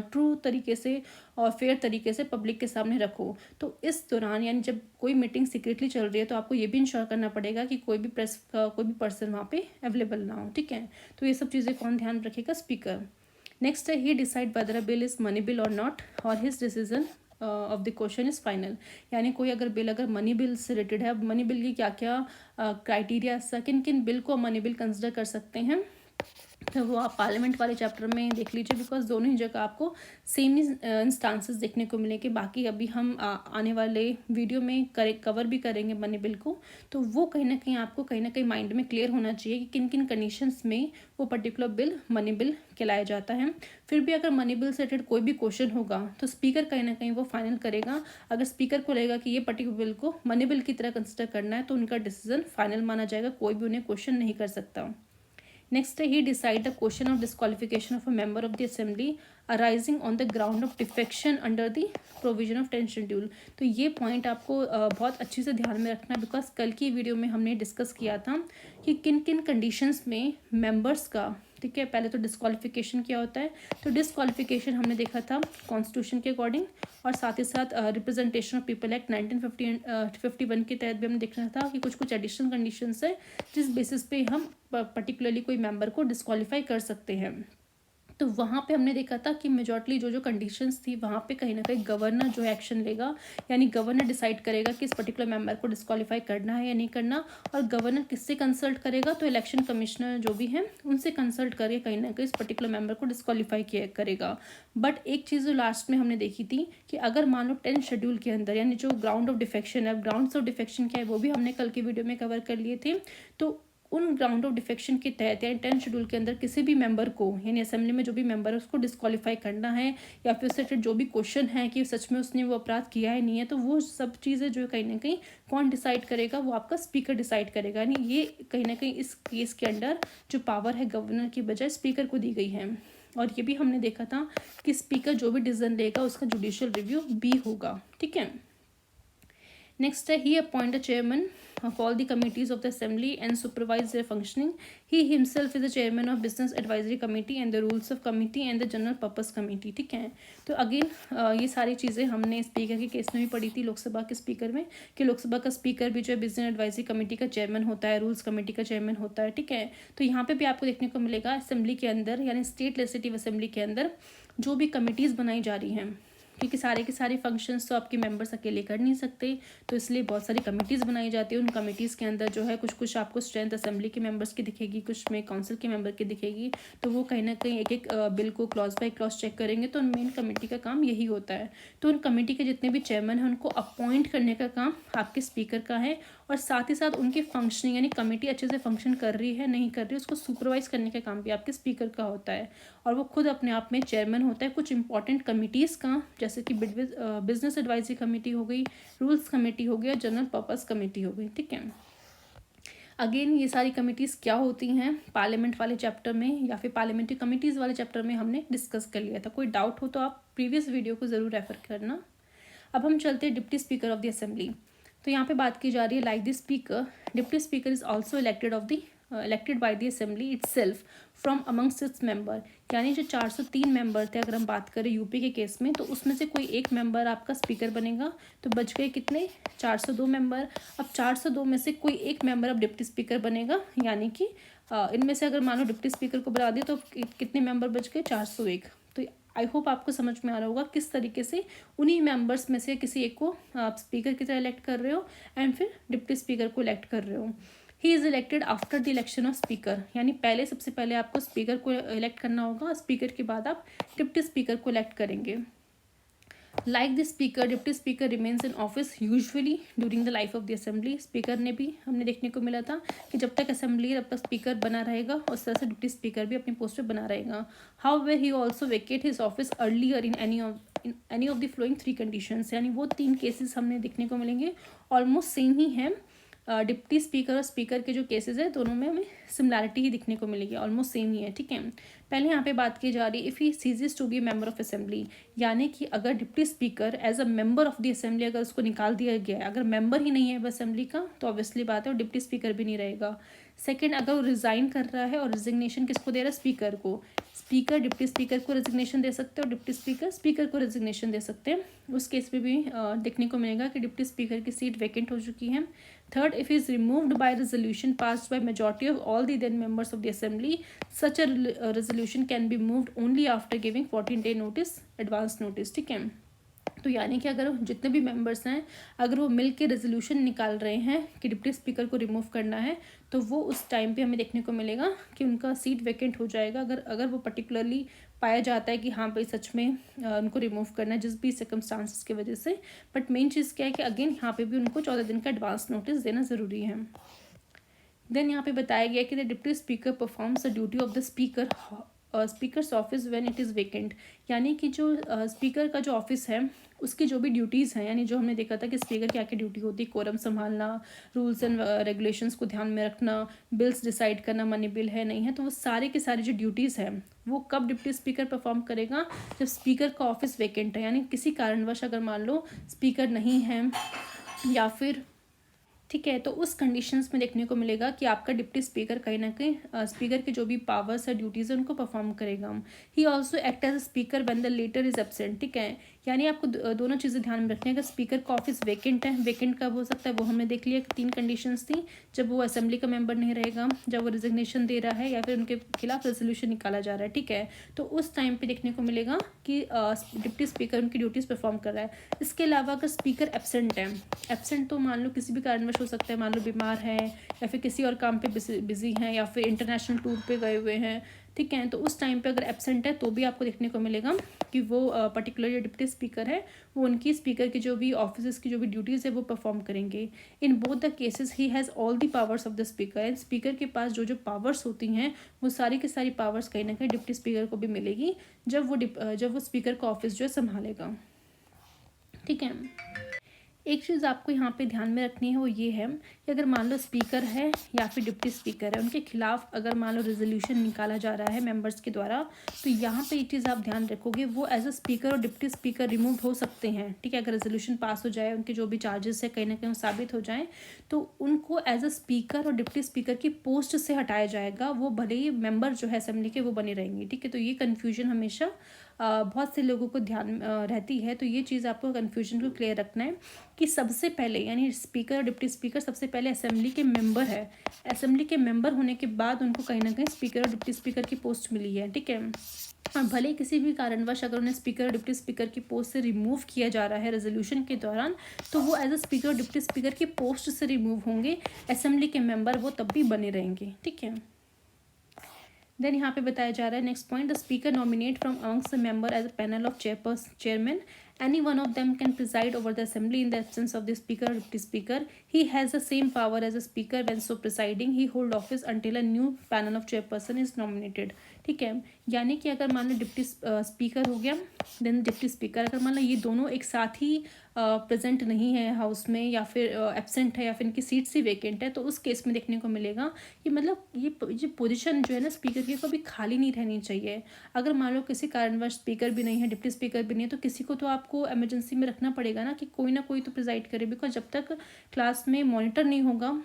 ट्रू तरीके से और फेयर तरीके से पब्लिक के सामने रखो। तो इस दौरान यानी जब कोई मीटिंग सीक्रेटली चल रही है तो आपको ये भी इंश्योर करना पड़ेगा कि कोई भी प्रेस का कोई भी पर्सन वहाँ पे अवेलेबल ना हो। ठीक है, तो ये सब चीज़ें कौन ध्यान रखेगा, स्पीकर। नेक्स्ट है he decide whether a bill is money bill और नॉट और his decision of the question is final. यानी कोई अगर बिल अगर मनी बिल से रिलेटेड है, अब मनी बिल की क्या क्या क्राइटेरिया, किन किन बिल को मनी बिल कंसिडर कर सकते हैं, तो वो आप पार्लियामेंट वाले चैप्टर में देख लीजिए, बिकॉज दोनों ही जगह आपको सेम ही इंस्टांसेस देखने को मिलेंगे। बाकी अभी हम आने वाले वीडियो में कवर भी करेंगे मनी बिल को, तो वो कहीं ना कहीं आपको कहीं ना कहीं माइंड में क्लियर होना चाहिए कि किन किन कंडीशंस में वो पर्टिकुलर बिल मनी बिल कहलाया जाता है। फिर भी अगर मनी बिल से रिलेटेड कोई भी क्वेश्चन होगा तो स्पीकर कहीं ना कहीं वो फाइनल करेगा। अगर स्पीकर को लगेगा कि ये पर्टिकुलर बिल को मनी बिल की तरह कंसिडर करना है तो उनका डिसीजन फाइनल माना जाएगा, कोई भी उन्हें क्वेश्चन नहीं कर सकता। Next, he decide the question of disqualification of a member of the assembly arising on the ground of defection under the provision of 10th schedule। तो ये पॉइंट आपको बहुत अच्छी से ध्यान में रखना, बिकॉज कल की वीडियो में हमने डिस्कस किया था कि किन किन कंडीशंस में मेंबर्स का, ठीक है, पहले तो डिस्क्वालिफिकेशन क्या होता है, तो डिस्क्वालिफिकेशन हमने देखा था कॉन्स्टिट्यूशन के अकॉर्डिंग, और साथ ही साथ रिप्रेजेंटेशन ऑफ पीपल एक्ट 1951 के तहत भी हमने देखना था कि कुछ कुछ एडिशनल कंडीशंस है जिस बेसिस पे हम पर्टिकुलरली कोई मेंबर को डिस्क्वालीफाई कर सकते हैं। तो वहाँ पे हमने देखा था कि मेजॉरिटली जो जो कंडीशंस थी वहाँ पे कहीं ना कहीं गवर्नर जो एक्शन लेगा, यानी गवर्नर डिसाइड करेगा कि इस पर्टिकुलर मेंबर को डिस्क्वालीफाई करना है या नहीं करना। और गवर्नर किससे कंसल्ट करेगा, तो इलेक्शन कमिश्नर जो भी हैं उनसे कंसल्ट करके कहीं ना कहीं इस पर्टिकुलर मेंबर को डिस्क्वालीफाई करेगा। बट एक चीज़ जो लास्ट में हमने देखी थी कि अगर मान लो 10 शेड्यूल के अंदर यानी जो ग्राउंड ऑफ डिफेक्शन है, ग्राउंड्स ऑफ डिफेक्शन क्या है वो भी हमने कल की वीडियो में कवर कर लिए थे, तो उन ग्राउंड ऑफ डिफेक्शन के तहत यानी 10 शेड्यूल के अंदर किसी भी मेंबर को यानी असेंबली में जो भी मेंबर है उसको डिस्क्वालीफाई करना है या फिर उससे जो भी क्वेश्चन है कि सच में उसने वो अपराध किया है नहीं है, तो वो सब चीज़ें जो कहीं ना कहीं कौन डिसाइड करेगा, वो आपका स्पीकर डिसाइड करेगा। यानी ये कहीं ना कहीं इस केस के अंदर जो पावर है गवर्नर की बजाय स्पीकर को दी गई है। और ये भी हमने देखा था कि स्पीकर जो भी डिसीजन लेगा उसका जुडिशियल रिव्यू भी होगा। ठीक है, नेक्स्ट है he appoint the chairman of all the committees of the assembly and supervise their functioning. He himself is the chairman of business advisory committee and the rules of committee and the general purpose committee. ठीक है, तो again ये सारी चीज़ें हमने speaker के case में भी पढ़ी थी लोकसभा के स्पीकर में, कि लोकसभा का स्पीकर भी जो है बिजनेस एडवाइजरी कमेटी का चेयरमैन होता है, रूल्स कमेटी का चेयरमैन होता है। ठीक है, तो यहाँ पे भी आपको देखने को मिलेगा असेंबली के अंदर यानी स्टेट लेजिस्लेटिव असेंबली के अंदर जो भी कमिटीज़ बनाई जा रही हैं, क्योंकि सारे के सारे फंक्शंस तो आपके मेंबर्स अकेले कर नहीं सकते, तो इसलिए बहुत सारी कमिटीज़ बनाई जाती है। उन कमिटीज़ के अंदर जो है कुछ आपको स्ट्रेंथ असेंबली के मेंबर्स की दिखेगी, कुछ में काउंसिल के मेंबर की दिखेगी, तो वो कहीं ना कहीं एक एक बिल को क्लॉज बाय क्लॉज चेक करेंगे। तो मेन कमेटी का काम यही होता है। तो उन कमेटी के जितने भी चेयरमैन हैं उनको अपॉइंट करने का काम आपके स्पीकर का है, और साथ ही साथ उनकी फंक्शनिंग यानी कमेटी अच्छे से फंक्शन कर रही है नहीं कर रही उसको सुपरवाइज करने का काम भी आपके स्पीकर का होता है, और वो खुद अपने आप में चेयरमैन होता है कुछ इंपॉर्टेंट कमिटीज़ का, जैसे कि बिजनेस एडवाइजरी कमेटी हो गई, रूल्स कमेटी हो गया, जनरल पर्पस कमेटी हो गई। ठीक है, अगेन ये सारी कमिटीज़ क्या होती हैं पार्लियामेंट वाले चैप्टर में या फिर पार्लियामेंट्री कमिटीज़ वाले चैप्टर में हमने डिस्कस कर लिया था। कोई डाउट हो तो आप प्रीवियस वीडियो को ज़रूर रेफर करना। अब हम चलते हैं deputy speaker of the assembly. तो यहाँ पे बात की जा रही है like the speaker, deputy speaker is also elected by the assembly itself from amongst its member. यानी जो 403 मेंबर थे अगर हम बात करें यूपी के केस में, तो उसमें से कोई एक मेंबर आपका स्पीकर बनेगा, तो बच गए कितने 402 मेंबर। अब 402 में से कोई एक मेंबर अब डिप्टी स्पीकर बनेगा, यानी कि इनमें से अगर मान लो डिप्टी स्पीकर को बना दिए तो कितने मेंबर बच गए 401। तो आई होप आपको समझ में आ रहा होगा किस तरीके से उन्हीं मेंबर्स में से किसी एक को आप स्पीकर की तरह इलेक्ट कर रहे हो एंड फिर डिप्टी स्पीकर को इलेक्ट कर रहे हो। He is elected after the election of speaker, यानी सबसे पहले आपको स्पीकर को इलेक्ट करना होगा, स्पीकर के बाद आप डिप्टी स्पीकर को इलेक्ट करेंगे। Like the speaker, deputy speaker remains in office usually during the life of the assembly. Speaker ने भी हमने देखने को मिला था कि जब तक असेंबली है तब तक स्पीकर बना रहेगा, और उस तरह से डिप्टी स्पीकर भी अपनी पोस्ट पे बना रहेगा। How way he also vacate his office earlier in any of the flowing 3 conditions, यानी वो 3 केसेस हमने देखने को मिलेंगे ऑलमोस्ट सेम ही है। डिप्टी स्पीकर और स्पीकर के जो केसेस है दोनों में हमें सिमिलैरिटी ही दिखने को मिलेगी, ऑलमोस्ट सेम ही है। ठीक है, पहले यहाँ पे बात की जा रही है if he ceases to be member of assembly, यानी कि अगर deputy speaker as a member of the assembly अगर उसको निकाल दिया गया है, अगर मेंबर ही नहीं है असेंबली का, तो ऑब्वियसली बात है और डिप्टी स्पीकर भी नहीं रहेगा। सेकंड, अगर वो रिज़ाइन कर रहा है और रिजिग्नेशन किसको दे रहा है, स्पीकर को, स्पीकर डिप्टी स्पीकर को रेजिग्नेशन दे सकते हैं और डिप्टी स्पीकर स्पीकर को रेजिग्नेशन दे सकते हैं। उस केस में भी देखने को मिलेगा कि डिप्टी स्पीकर की सीट वैकेंट हो चुकी है। Third, if is removed by resolution passed by majority of all the then members of the assembly, such a resolution can be moved only after giving 14 day notice, advance notice. ठीक है, तो यानी कि अगर जितने भी मेंबर्स हैं अगर वो मिल के रेजोल्यूशन निकाल रहे हैं कि डिप्टी स्पीकर को रिमूव करना है, तो वो उस टाइम पे हमें देखने को मिलेगा कि उनका सीट वैकेंट हो जाएगा, अगर वो पर्टिकुलरली पाया जाता है कि हाँ भाई सच में उनको रिमूव करना है जिस भी सर्कमस्टांसिस की वजह से। बट मेन चीज़ क्या है कि अगेन यहाँ पे भी उनको 14 दिन का एडवांस नोटिस देना ज़रूरी है। देन यहाँ पे बताया गया कि the deputy speaker performs the duty of the speakers office when it is vacant, यानी कि जो स्पीकर का जो ऑफिस है उसकी जो भी ड्यूटीज़ हैं, यानी जो हमने देखा था कि स्पीकर की क्या ड्यूटी होती है, कोरम संभालना, रूल्स एंड रेगुलेशंस को ध्यान में रखना, बिल्स डिसाइड करना मनी बिल है नहीं है, तो वो सारे के सारे जो ड्यूटीज़ हैं वो कब डिप्टी स्पीकर परफॉर्म करेगा, जब स्पीकर का ऑफिस वेकेंट है, यानी किसी कारणवश अगर मान लो स्पीकर नहीं है या फिर ठीक है, तो उस कंडीशंस में देखने को मिलेगा कि आपका डिप्टी स्पीकर कहीं ना कहीं स्पीकर के जो भी पावर्स है ड्यूटीज़ है उनको परफॉर्म करेगा। He also act as speaker when the leader is absent. ठीक है, यानी आपको दोनों चीज़ें ध्यान में रखनी है। अगर स्पीकर का ऑफिस वेकेंट है, वेकेंट कब हो सकता है वो हमने देख लिया कि 3 कंडीशंस थी, जब वो असेंबली का मेंबर नहीं रहेगा, जब वो रिजिग्नेशन दे रहा है या फिर उनके खिलाफ रेजोल्यूशन निकाला जा रहा है। ठीक है, तो उस टाइम पे देखने को मिलेगा कि डिप्टी स्पीकर उनकी ड्यूटीज़ परफॉर्म कर रहा है। इसके अलावा अगर स्पीकर एब्सेंट है, एब्सेंट तो मान लो किसी भी कारणवश हो सकता है, मान लो बीमार है या फिर किसी और काम पे बिजी हैं या फिर इंटरनेशनल टूर पे गए हुए हैं, ठीक है। तो उस टाइम पे अगर एब्सेंट है तो भी आपको देखने को मिलेगा कि वो पर्टिकुलर जो डिप्टी स्पीकर है वो उनकी स्पीकर की जो भी ऑफिस की जो भी ड्यूटीज़ है वो परफॉर्म करेंगे। In both the cases he has all the powers of the speaker, and speaker के पास जो जो पावर्स होती हैं वो सारी की सारी पावर्स कहीं ना कहीं डिप्टी स्पीकर को भी मिलेगी जब वो स्पीकर का ऑफिस जो है संभालेगा। ठीक है। एक चीज़ आपको यहाँ पे ध्यान में रखनी है वो ये है कि अगर मान लो स्पीकर है या फिर डिप्टी स्पीकर है, उनके खिलाफ अगर मान लो रेजोल्यूशन निकाला जा रहा है मेंबर्स के द्वारा, तो यहाँ पे ये चीज़ आप ध्यान रखोगे वो एज अ स्पीकर और डिप्टी स्पीकर रिमूव हो सकते हैं। ठीक है। अगर रेजोल्यूशन पास हो जाए, उनके जो भी चार्जेस है कहीं ना कहीं साबित हो जाए, तो उनको एज अ स्पीकर और डिप्टी स्पीकर की पोस्ट से हटाया जाएगा। वो भले ही मेंबर जो है असेंबली के वो बने रहेंगे। ठीक है। तो ये कन्फ्यूजन हमेशा बहुत से लोगों को ध्यान रहती है। तो ये चीज़ आपको कन्फ्यूजन को क्लियर रखना है कि सबसे पहले यानी स्पीकर और डिप्टी स्पीकर सबसे पहले असेंबली के मेंबर है। असेंबली के मेंबर होने के बाद उनको कहीं ना कहीं स्पीकर और डिप्टी स्पीकर की पोस्ट मिली है। ठीक है। और भले किसी भी कारणवश अगर उन्हें स्पीकर और डिप्टी स्पीकर की पोस्ट से रिमूव किया जा रहा है रेजोल्यूशन के दौरान, तो वो एज अ स्पीकर और डिप्टी स्पीकर की पोस्ट से रिमूव होंगे। असेंबली के मेंबर वो तब भी बने रहेंगे। ठीक है। देन यहाँ पे बताया जा रहा है next point, the speaker nominate from amongst the member as a panel of chairman, any one of them can preside over the assembly in the absence of the speaker or deputy speaker. He has the same power as a speaker when so presiding. He hold office until a new panel of chairperson is nominated. ठीक है। यानी कि अगर मान लो deputy speaker हो गया then deputy speaker, अगर मान लो ये दोनों एक साथ ही प्रेजेंट नहीं है हाउस में या फिर एब्सेंट है या फिर इनकी सीट्स ही वेकेंट है, तो उस केस में देखने को मिलेगा कि मतलब ये जो पोजीशन जो है ना स्पीकर की कभी खाली नहीं रहनी चाहिए। अगर मान लो किसी कारणवश स्पीकर भी नहीं है, डिप्टी स्पीकर भी नहीं है, तो किसी को तो आपको इमरजेंसी में रखना पड़ेगा ना कि कोई ना कोई तो प्रिजाइड करे, बिकॉज जब तक क्लास में मॉनिटर नहीं होगा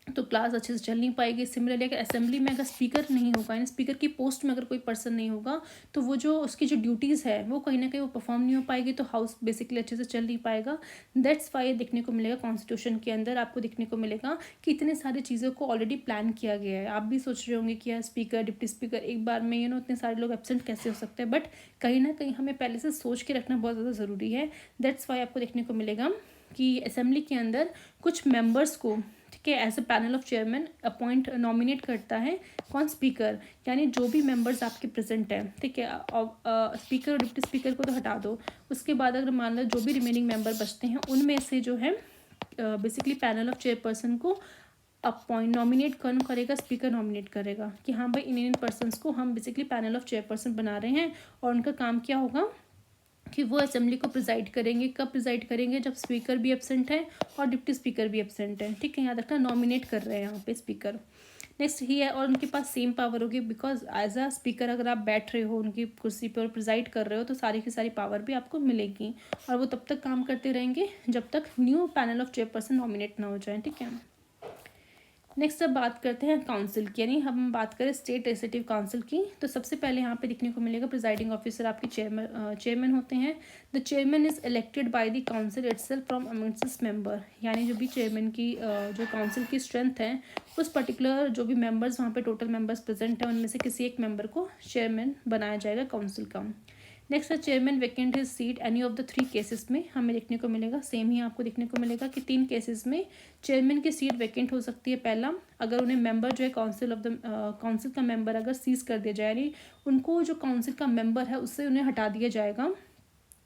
तो क्लास अच्छे से चल नहीं पाएगी। सिमिलरली अगर असेंबली में अगर स्पीकर नहीं होगा यानी स्पीकर की पोस्ट में अगर कोई पर्सन नहीं होगा, तो वो जो उसकी जो ड्यूटीज़ है वो कहीं ना कहीं वो परफॉर्म नहीं हो पाएगी, तो हाउस बेसिकली अच्छे से चल नहीं पाएगा। दैट्स वाई देखने को मिलेगा कॉन्स्टिट्यूशन के अंदर आपको देखने को मिलेगा कि इतने सारी चीज़ों को ऑलरेडी प्लान किया गया है। आप भी सोच रहे होंगे कि यार स्पीकर डिप्टी स्पीकर एक बार में इतने सारे लोग एब्सेंट कैसे हो सकते हैं, बट कहीं ना कहीं हमें पहले से सोच के रखना बहुत ज़्यादा ज़रूरी है। दैट्स वाई आपको देखने को मिलेगा कि असेंबली के अंदर कुछ मेंबर्स को ठीक है as a panel of chairman appoint nominate करता है कौन, स्पीकर, यानी जो भी मेंबर्स आपके प्रेजेंट हैं। ठीक है। स्पीकर और डिप्टी स्पीकर को तो हटा दो, उसके बाद अगर मान लो जो भी रिमेनिंग मेंबर बचते हैं उनमें से जो है बेसिकली पैनल ऑफ चेयरपर्सन को अपॉइंट नॉमिनेट कौन करेगा, स्पीकर नॉमिनेट करेगा कि हाँ भाई इन पर्सनस को हम बेसिकली पैनल ऑफ चेयरपर्सन बना रहे हैं, और उनका काम क्या होगा कि वो असेंबली को प्रिजाइड करेंगे। कब प्रिजाइड करेंगे, जब स्पीकर भी एब्सेंट है और डिप्टी स्पीकर भी एब्सेंट है। ठीक है। याद रखना नॉमिनेट कर रहे हैं यहाँ पे स्पीकर। नेक्स्ट ही है, और उनके पास सेम पावर होगी बिकॉज एज अ स्पीकर अगर आप बैठ रहे हो उनकी कुर्सी पर और प्रिजाइड कर रहे हो तो सारी की सारी पावर भी आपको मिलेगी, और वो तब तक काम करते रहेंगे जब तक new panel of chairperson nominate ना हो जाए। ठीक है। नेक्स्ट अब बात करते हैं काउंसिल की, यानी हम बात करें स्टेट लेजिस्लेटिव काउंसिल की, तो सबसे पहले यहाँ पे देखने को मिलेगा प्रिजाइडिंग ऑफिसर आपके चेयरमैन होते हैं। The chairman is elected by the council itself from amongst its member, यानी जो भी चेयरमैन की जो काउंसिल की स्ट्रेंथ है उस पर्टिकुलर जो भी मेंबर्स वहाँ पे टोटल मेंबर्स प्रेजेंट हैं उनमें से किसी एक मेंबर को चेयरमैन बनाया जाएगा काउंसिल का। नेक्स्ट है chairman vacant his seat any of the 3 cases में, हमें देखने को मिलेगा सेम ही आपको देखने को मिलेगा कि 3 केसेस में चेयरमैन की सीट वैकेंट हो सकती है। पहला, अगर उन्हें मेंबर जो है काउंसिल का मेंबर अगर सीज कर दिया जाए, यानी उनको जो काउंसिल का मेंबर है उससे उन्हें हटा दिया जाएगा,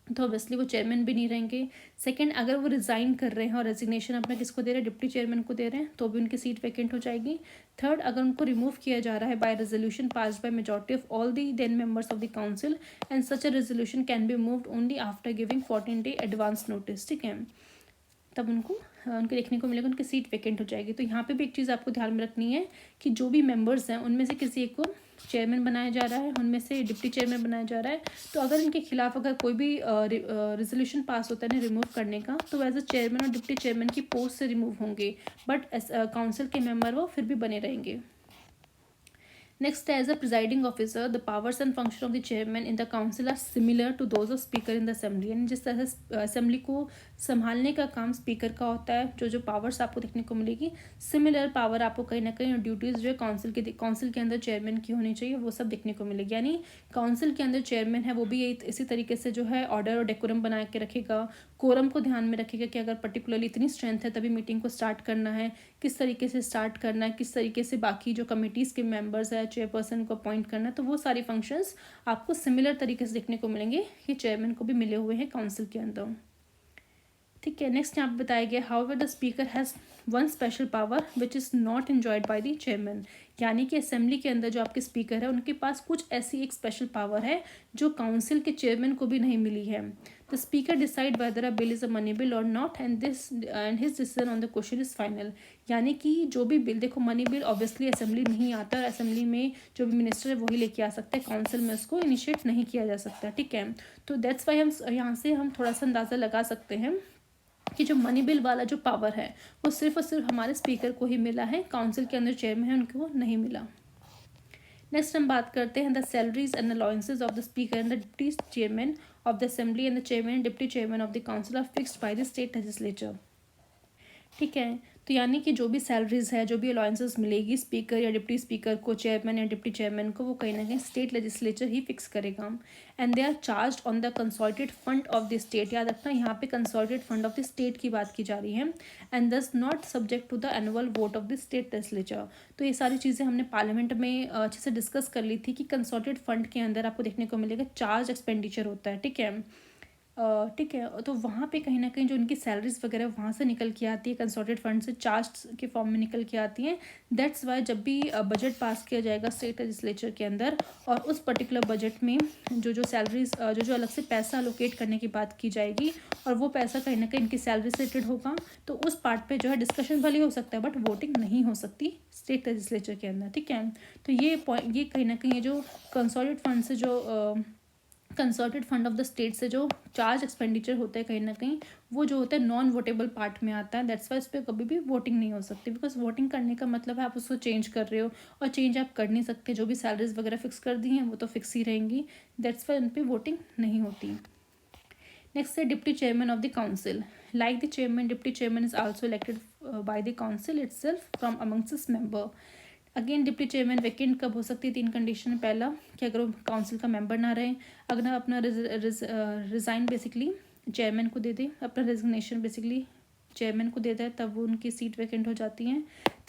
तो ऑब्वियसली वो चेयरमैन भी नहीं रहेंगे। सेकंड, अगर वो रिज़ाइन कर रहे हैं और रेजिग्नेशन अपना किसको दे रहे हैं, डिप्टी चेयरमैन को दे रहे हैं, तो भी उनकी सीट वैकेंट हो जाएगी। थर्ड, अगर उनको रिमूव किया जा रहा है by resolution passed by majority of all the then members of the council, and such a resolution can be moved only after giving 14 day advance notice. ठीक है। तब उनके देखने को मिलेगा उनकी सीट वैकेंट हो जाएगी। तो यहाँ पे भी एक चीज़ आपको ध्यान में रखनी है कि जो भी मेंबर्स हैं उनमें से किसी एक को चेयरमैन बनाया जा रहा है, उनमें से डिप्टी चेयरमैन बनाया जा रहा है, तो अगर इनके खिलाफ अगर कोई भी रेजोल्यूशन पास होता है ना रिमूव करने का, तो एज अ चेयरमैन और डिप्टी चेयरमैन की पोस्ट से रिमूव होंगे, बट काउंसिल के मेंबर वो फिर भी बने रहेंगे। Next, as a presiding officer, the powers and function of the chairman in the council are similar to those of speaker in the assembly, यानी जिस तरह से असेंबली को संभालने का काम स्पीकर का होता है। जो जो पावर्स आपको देखने को मिलेगी, सिमिलर पावर आपको कहीं ना कहीं ड्यूटीज़ जो है काउंसिल के अंदर चेयरमैन की होनी चाहिए, वो सब देखने को मिलेगी। यानी काउंसिल के अंदर चेयरमैन है वो भी इसी तरीके से जो है ऑर्डर और डेकोरम बना के रखेगा, कोरम को ध्यान में रखेगा कि अगर पर्टिकुलरली इतनी स्ट्रेंथ है तभी मीटिंग को स्टार्ट करना है, किस तरीके से स्टार्ट करना है, किस तरीके से बाकी जो कमिटीज़ के मेंबर्स है चेयरपर्सन को अपॉइंट करना है। तो वो सारी फंक्शंस आपको सिमिलर तरीके से देखने को मिलेंगे, ये चेयरमैन को भी मिले हुए हैं काउंसिल के अंदर। ठीक है, नेक्स्ट यहाँ पे बताया गया how the speaker has one special power which is not enjoyed by the chairman. यानी कि असेंबली के अंदर जो आपके स्पीकर है उनके पास कुछ ऐसी एक स्पेशल पावर है जो काउंसिल के चेयरमैन को भी नहीं मिली है। The speaker decide whether a bill is a money bill और not and his decision on the question is final. यानी कि जो भी बिल, देखो मनी बिल ऑब्वियसली असेंबली नहीं आता और असेंबली में जो भी मिनिस्टर है वही लेके आ सकता है, काउंसिल में उसको इनिशिएट नहीं किया जा सकता। ठीक है, तो दैट्स वाई हम यहाँ से हम थोड़ा सा अंदाज़ा लगा सकते हैं कि जो मनी बिल वाला जो पावर है वो सिर्फ और सिर्फ हमारे स्पीकर को ही मिला है, काउंसिल के अंदर चेयरमैन है उनको नहीं मिला। नेक्स्ट हम बात करते हैं the salaries and allowances of the speaker and the deputy chairman of the assembly and the chairman and deputy chairman of the council are fixed by the state legislature. ठीक है, तो यानी कि जो भी सैलरीज है, जो भी अलाउंसेस मिलेगी स्पीकर या डिप्टी स्पीकर को, चेयरमैन या डिप्टी चेयरमैन को, वो कहीं ना कहीं स्टेट लेजिस्लेचर ही फिक्स करेगा। And they are charge on the consolidated fund of the state. याद रखना यहाँ पे consolidated fund of the state की बात की जा रही है। And this not subject to the annual vote of the state legislature. तो ये सारी चीज़ें हमने पार्लियामेंट में अच्छे से डिस्कस कर ली थी कि कंसोलिडेटेड फंड के अंदर आपको देखने को मिलेगा चार्ज एक्सपेंडिचर होता है। ठीक है, ठीक है, तो वहाँ पे कहीं ना कहीं जो उनकी सैलरीज वगैरह वहाँ से निकल के आती है, कंसोलिडेटेड फंड से चार्ज के फॉर्म में निकल के आती हैं। दैट्स वाई जब भी बजट पास किया जाएगा स्टेट लेजिस्लेचर के अंदर और उस पर्टिकुलर बजट में जो जो सैलरीज जो अलग से पैसा अलोकेट करने की बात की जाएगी और वो पैसा कहीं ना कहीं इनकी सैलरी से रिलेटेड होगा, तो उस पार्ट पे जो है डिस्कशन भले हो सकता है बट वोटिंग नहीं हो सकती स्टेट लेजिस्लेचर के अंदर। ठीक है, तो ये कहीं ना कहीं जो कंसोलिडेटेड फंड से जो consolidated fund of the state से जो चार्ज एक्सपेंडिचर होता है कहीं ना कहीं वो जो होता है नॉन वोटेबल पार्ट में आता है। दैट्स वाई इस पर कभी भी वोटिंग नहीं हो सकती, बिकॉज वोटिंग करने का मतलब है आप उसको चेंज कर रहे हो और चेंज आप कर नहीं सकते। जो भी सैलरीज वगैरह फिक्स कर दी हैं वो तो फिक्स ही रहेंगी, दैट्स वाई उन पर वोटिंग नहीं होती। नेक्स्ट है deputy chairman of the council. Like the chairman, deputy chairman is also elected by the council itself from amongst its member. Again deputy chairman vacant कब हो सकती है? 3 कंडीशन। पहला कि अगर वो काउंसिल का मेंबर ना रहे, अगर अपना रिज़ाइन बेसिकली चेयरमैन को दे दे, अपना रेजिग्नेशन बेसिकली चेयरमैन को दे दे, तब वो उनकी सीट वैकेंट हो जाती है।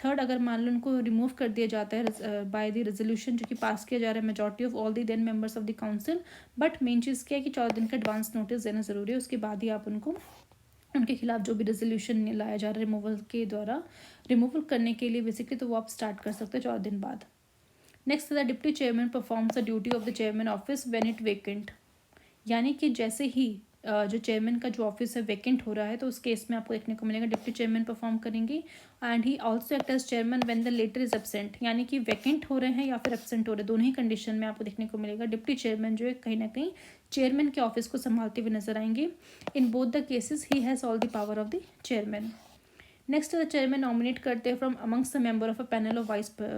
थर्ड, अगर मान लो उनको रिमूव कर दिया जाता है बाय द रेजोल्यूशन जो कि पास किया जा रहा है majority of all the then members of the council, but main चीज़ क्या है कि 14 दिन का एडवांस नोटिस देना ज़रूरी है, उसके बाद ही आप उनको उनके खिलाफ जो भी रेजोल्यूशन लाया जा रहा है रिमूवल के द्वारा, रिमूवल करने के लिए बेसिकली, तो वो आप स्टार्ट कर सकते हैं 14 दिन बाद। Next the deputy chairman performs the duty of the chairman office when it vacant. यानी कि जैसे ही जो चेयरमैन का जो ऑफिस है वैकेंट हो रहा है तो उस केस में आपको देखने को मिलेगा डिप्टी चेयरमैन परफॉर्म करेंगे। And he also act as chairman when the latter is absent. यानी कि वैकेंट हो रहे हैं या फिर एब्सेंट हो रहे हैं, दोनों ही कंडीशन में आपको देखने को मिलेगा डिप्टी चेयरमैन जो है कहीं ना कहीं चेयरमैन के ऑफिस को संभालते हुए नजर आएंगे। In both the cases he has all the power of the chairman. Next the chairman nominate करते हैं from amongst the member of a panel of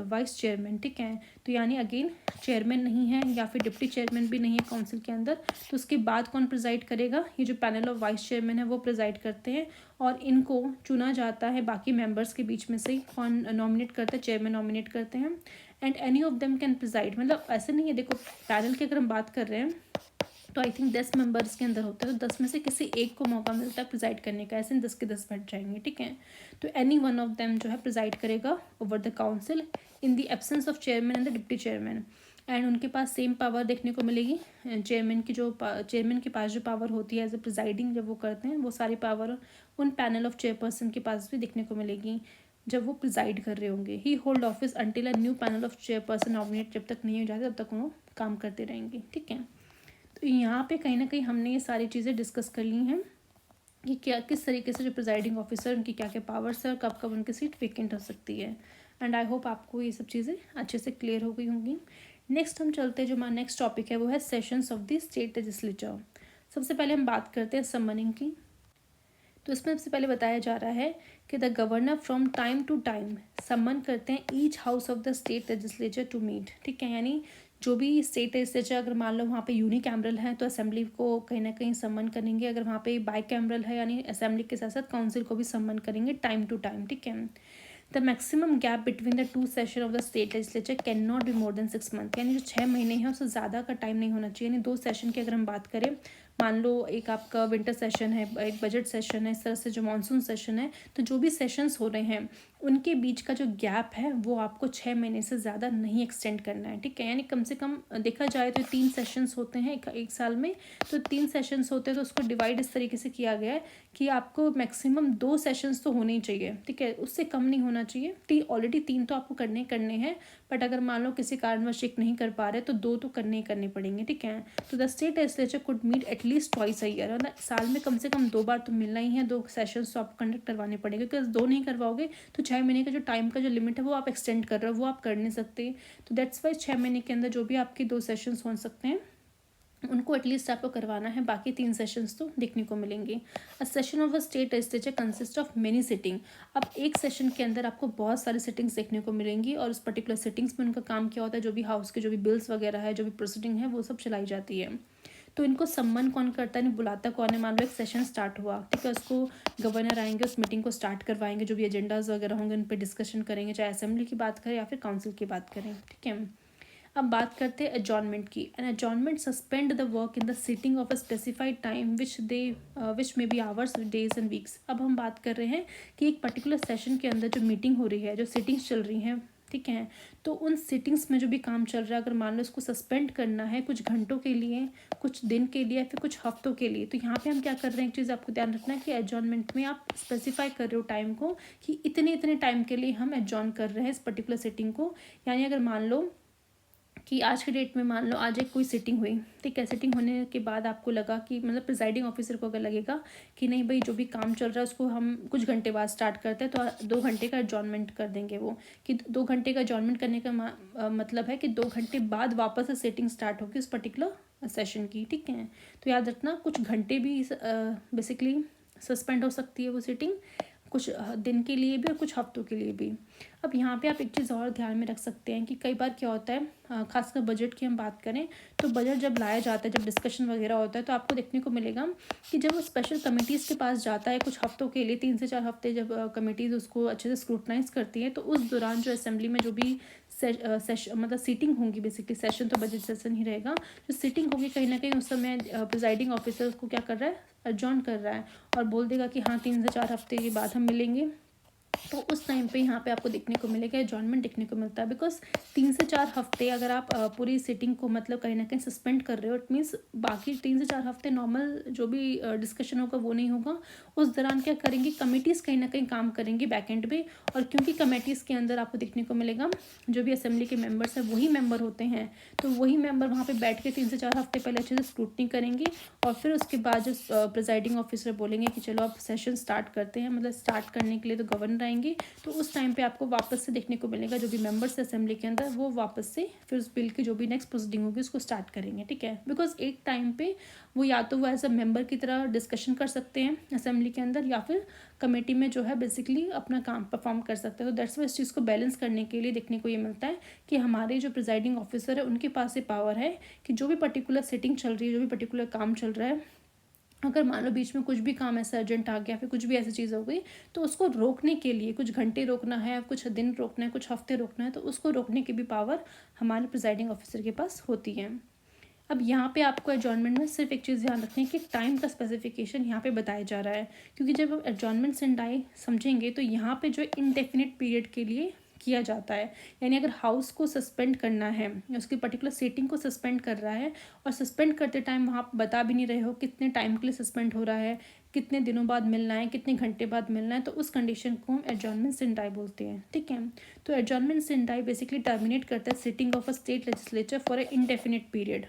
vice chairman. ठीक है, तो यानी अगेन चेयरमैन नहीं है या फिर डिप्टी चेयरमैन भी नहीं है काउंसिल के अंदर, तो उसके बाद कौन प्रिजाइड करेगा? ये जो पैनल ऑफ वाइस चेयरमैन है वो प्रिजाइड करते हैं और इनको चुना जाता है बाकी मेंबर्स के बीच में से ही। कौन नॉमिनेट करता है? चेयरमैन नॉमिनेट करते हैं। And any of them can preside, मतलब ऐसे नहीं है, देखो पैनल की अगर हम बात कर रहे हैं तो आई थिंक 10 मेंबर्स के अंदर होता है, तो 10 में से किसी एक को मौका मिलता है प्रिजाइड करने का, ऐसे 10 के 10 बैठ जाएंगे। ठीक है, तो एनी वन ऑफ देम जो है प्रिजाइड करेगा over the council in the absence of chairman and the deputy chairman. And उनके पास सेम पावर देखने को मिलेगी। चेयरमैन की जो चेयरमैन के पास जो पावर होती है एज ए प्रिजाइडिंग जब वो करते हैं, वो सारी पावर उन पैनल ऑफ चेयरपर्सन के पास भी देखने को मिलेगी जब वो प्रिजाइड कर रहे होंगे। He hold office until a new panel of chairperson nominate, जब तक नहीं हो जाते तब तक वो काम करते रहेंगे। ठीक है, तो यहाँ पे कहीं ना कहीं हमने ये सारी चीज़ें डिस्कस कर ली हैं कि क्या किस तरीके से जो प्रिजाइडिंग ऑफिसर उनकी क्या क्या पावर्स है और कब कब उनकी सीट वेकेंट हो सकती है। एंड आई होप आपको ये सब चीज़ें अच्छे से क्लियर हो गई होंगी। नेक्स्ट हम चलते हैं, जो हमारा नेक्स्ट टॉपिक है वो है sessions of the state legislature. सबसे पहले हम बात करते हैं समनिंग की। तो इसमें सबसे पहले बताया जा रहा है कि the governor from time to time summon करते हैं each house of the state legislature to meet. ठीक है, यानी जो भी स्टेट लेजिस्लेचर अगर मान लो वहाँ पे यूनिकैमरल है तो असेंबली को कहीं ना कहीं सम्मन करेंगे, अगर वहाँ पे बाई कैमरल है यानी असेंबली के साथ साथ काउंसिल को भी सम्मन करेंगे टाइम टू टाइम, ठीक है। The maximum gap between the two session of the state legislature can not be more than 6 month, यानी जो 6 महीने हैं उससे ज़्यादा का टाइम नहीं होना चाहिए। यानी 2 सेशन की अगर हम बात करें, मान लो एक आपका विंटर सेशन है, एक बजट सेशन है, इस तरह से जो मानसून सेशन है, तो जो भी सेशंस हो रहे हैं उनके बीच का जो गैप है वो आपको 6 महीने से ज़्यादा नहीं एक्सटेंड करना है, ठीक है। यानी कम से कम देखा जाए तो 3 सेशंस होते हैं एक साल में, तो 3 सेशंस होते हैं तो उसको डिवाइड इस तरीके से किया गया है कि आपको मैक्सिमम 2 सेशंस तो होने ही चाहिए, ठीक है, उससे कम नहीं होना चाहिए। ऑलरेडी 3 तो आपको करने हैं, बट अगर मान लो किसी कारणवश एक नहीं कर पा रहे तो 2 तो करने पड़ेंगे, ठीक है। तो the state legislature could meet at least twice a year, मतलब साल में कम से कम 2 बार तो मिलना ही है, 2 सेशंस तो आपको कंडक्ट करवाने पड़ेंगे, क्योंकि 2 नहीं करवाओगे तो 6 महीने का जो टाइम का जो लिमिट है वो आप एक्सटेंड कर रहे हो, वो आप कर नहीं सकते। तो दैट्स वाई 6 महीने के अंदर जो भी आपके 2 सेशंस हो सकते हैं उनको एटलीस्ट आपको करवाना है, बाकी 3 सेशंस तो देखने को मिलेंगे। A session of a state legislature consist of many sitting, अब एक सेशन के अंदर आपको बहुत सारी सिटिंग्स देखने को मिलेंगी और उस पर्टिकुलर सिटिंग्स में उनका काम क्या होता है, जो भी हाउस के जो भी बिल्स वगैरह है, जो भी प्रोसीडिंग है वो सब चलाई जाती है। तो इनको सम्मन कौन करता है, नहीं बुलाता कौन है। मान लो एक सेशन स्टार्ट हुआ, ठीक है, उसको गवर्नर आएंगे, उस मीटिंग को स्टार्ट करवाएंगे, जो भी एजेंडाज वगैरह होंगे उन पर डिस्कशन करेंगे, चाहे असेंबली की बात करें या फिर काउंसिल की बात करें, ठीक है। अब बात करते हैं एडजॉर्नमेंट की। An adjournment suspend the work in the sitting of a specified time which may be hours, days and weeks. अब हम बात कर रहे हैं कि एक पर्टिकुलर सेशन के अंदर जो मीटिंग हो रही है, जो सिटिंग्स चल रही हैं, ठीक है, तो उन सिटिंग्स में जो भी काम चल रहा है, अगर मान लो इसको सस्पेंड करना है कुछ घंटों के लिए, कुछ दिन के लिए, फिर कुछ हफ्तों के लिए, तो यहाँ पे हम क्या कर रहे हैं, एक चीज़ आपको ध्यान रखना है कि एडजॉर्नमेंट में आप स्पेसिफाई कर रहे हो टाइम को कि इतने इतने टाइम के लिए हम एडजॉर्न कर रहे हैं इस पर्टिकुलर सिटिंग को। यानी अगर मान लो कि आज के डेट में मान लो आज एक कोई सिटिंग हुई, ठीक है, सिटिंग होने के बाद आपको लगा कि मतलब प्रिजाइडिंग ऑफिसर को अगर लगेगा कि नहीं भाई जो भी काम चल रहा है उसको हम कुछ घंटे बाद स्टार्ट करते हैं, तो 2 घंटे का एडजॉर्नमेंट कर देंगे वो, कि 2 घंटे का एडजॉर्नमेंट करने का मतलब है कि 2 घंटे बाद वापस से सिटिंग स्टार्ट होगी उस पर्टिकुलर सेशन की, ठीक है। तो याद रखना कुछ घंटे भी बेसिकली सस्पेंड हो सकती है वो सिटिंग, कुछ दिन के लिए भी और कुछ हफ्तों के लिए भी। अब यहाँ पे आप एक चीज़ और ध्यान में रख सकते हैं कि कई बार क्या होता है, खासकर बजट की हम बात करें तो बजट जब लाया जाता है, जब डिस्कशन वगैरह होता है, तो आपको देखने को मिलेगा कि जब वो स्पेशल कमेटीज़ के पास जाता है कुछ हफ्तों के लिए, 3 से 4 हफ्ते जब कमेटीज़ उसको अच्छे से स्क्रूटनाइज करती हैं, तो उस दौरान जो असेंबली में जो भी मतलब सीटिंग होंगी, बेसिकली सेशन तो बजट सेशन ही रहेगा, जो सीटिंग होगी कहीं ना कहीं उस समय प्रिजाइडिंग ऑफिसर उसको क्या कर रहा है, एडजॉर्न कर रहा है और बोल देगा कि हाँ 3 से 4 हफ्ते के बाद हम मिलेंगे। तो उस टाइम पे यहाँ पे आपको देखने को मिलेगा एडजॉर्नमेंट देखने को मिलता है, बिकॉज 3 से 4 हफ्ते अगर आप पूरी सिटिंग को मतलब कहीं ना कहीं सस्पेंड कर रहे हो, इट मीन्स बाकी 3 से 4 हफ्ते नॉर्मल जो भी डिस्कशन होगा वो नहीं होगा। उस दौरान क्या करेंगी, कमेटीज़ कहीं ना कहीं काम करेंगी बैक एंड पे, और क्योंकि कमेटीज़ के अंदर आपको देखने को मिलेगा जो भी असेंबली के मेंबर्स हैं वही मेंबर होते हैं, तो वही मेंबर वहाँ पे बैठ के 3 से 4 हफ्ते पहले अच्छे से स्क्रूटनी करेंगे, और फिर उसके बाद जो प्रिजाइडिंग ऑफिसर बोलेंगे कि चलो आप सेशन स्टार्ट करते हैं, मतलब स्टार्ट करने के लिए तो गवर्नर आएंगे, तो उस टाइम पे आपको वापस से देखने को मिलेगा जो भी मेंबर्स असेंबली के अंदर वो वापस से फिर उस बिल की जो भी नेक्स्ट प्रोसीडिंग होगी उसको स्टार्ट करेंगे, ठीक है। बिकॉज एक टाइम पे वो या तो वो एज अ मेंबर की तरह डिस्कशन कर सकते हैं असेंबली के अंदर, या फिर कमेटी में जो है बेसिकली अपना काम परफॉर्म कर सकते हैं। तो दैट्स वाई इस चीज़ को बैलेंस करने के लिए देखने को ये मिलता है कि हमारे जो प्रिजाइडिंग ऑफिसर है उनके पास ये पावर है कि जो भी पर्टिकुलर सिटिंग चल रही है, जो भी पर्टिकुलर काम चल रहा है, अगर मान लो बीच में कुछ भी काम ऐसा अर्जेंट आ गया, फिर कुछ भी ऐसी चीज़ हो गई, तो उसको रोकने के लिए कुछ घंटे रोकना है, कुछ दिन रोकना है, कुछ हफ्ते रोकना है, तो उसको रोकने की भी पावर हमारे प्रिजाइडिंग ऑफिसर के पास होती है। अब यहाँ पे आपको एडजॉर्नमेंट में सिर्फ एक चीज़ ध्यान रखनी है कि टाइम का स्पेसिफिकेशन यहाँ पे बताया जा रहा है, क्योंकि जब हम एडजॉर्नमेंट एंड डाई समझेंगे तो यहाँ पे जो इनडेफिनिट पीरियड के लिए किया जाता है, यानी अगर हाउस को सस्पेंड करना है, उसकी पर्टिकुलर सीटिंग को सस्पेंड कर रहा है, और सस्पेंड करते टाइम वहाँ बता भी नहीं रहे हो कितने टाइम के लिए सस्पेंड हो रहा है, कितने दिनों बाद मिलना है, कितने घंटे बाद मिलना है, तो उस कंडीशन को हम एडजॉर्नमेंट एंड डाई बोलते हैं, ठीक है। तो adjournment and die basically terminate करता है sitting of a state legislature for a indefinite period,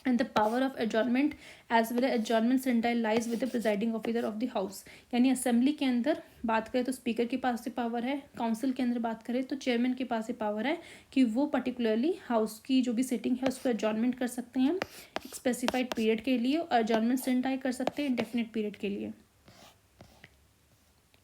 and the power of adjournment as well as adjournment sentile lies with the presiding officer of the house। यानी assembly के अंदर बात करें तो speaker के पास से पावर है, काउंसिल के अंदर बात करें तो चेयरमैन के पास से पावर है कि वो पर्टिकुलरली हाउस की जो भी सिटिंग है उसको एडजॉर्नमेंट कर सकते हैं एक स्पेसिफाइड पीरियड के लिए, और एडजॉर्नमेंट सेंटाई कर सकते हैं इंडेफिनिट पीरियड के लिए।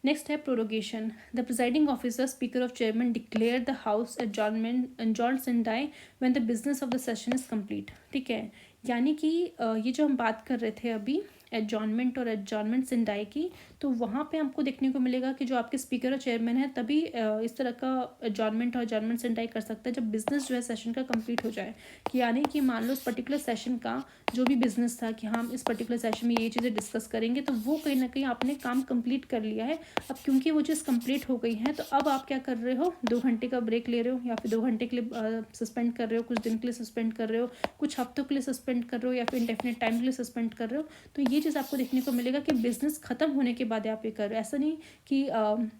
नेक्स्ट है prorogation. The presiding officer, speaker of chairman declare the house adjourn sine die when the business of the session is complete. ठीक है, यानी कि ये जो हम बात कर रहे थे अभी एडजॉर्नमेंट और एडजॉर्नमेंट सिंडाई की, तो वहाँ पे हमको देखने को मिलेगा कि जो आपके स्पीकर और चेयरमैन है तभी इस तरह का एडजॉर्नमेंट और एडजॉर्नमेंट सिंडाई कर सकता है जब बिजनेस जो है सेशन का कंप्लीट हो जाए. कि यानी कि मान लो उस पर्टिकुलर सेशन का जो भी बिजनेस था कि हम इस पर्टिकुलर सेशन में ये चीज़ें डिस्कस करेंगे, तो वो कहीं ना कहीं आपने काम कंप्लीट कर लिया है. अब क्योंकि वो चीज़ कंप्लीट हो गई है, तो अब आप क्या कर रहे हो, 2 घंटे का ब्रेक ले रहे हो या फिर 2 घंटे के लिए सस्पेंड कर रहे हो, कुछ दिन के लिए सस्पेंड कर रहे हो, कुछ हफ्तों के लिए सस्पेंड कर रहे हो या फिर इंडेफिनिट टाइम के लिए सस्पेंड कर रहे हो. तो ये चीज़ आपको देखने को मिलेगा कि बिजनेस खत्म होने के बाद आप ये कर रहे हो. ऐसा नहीं कि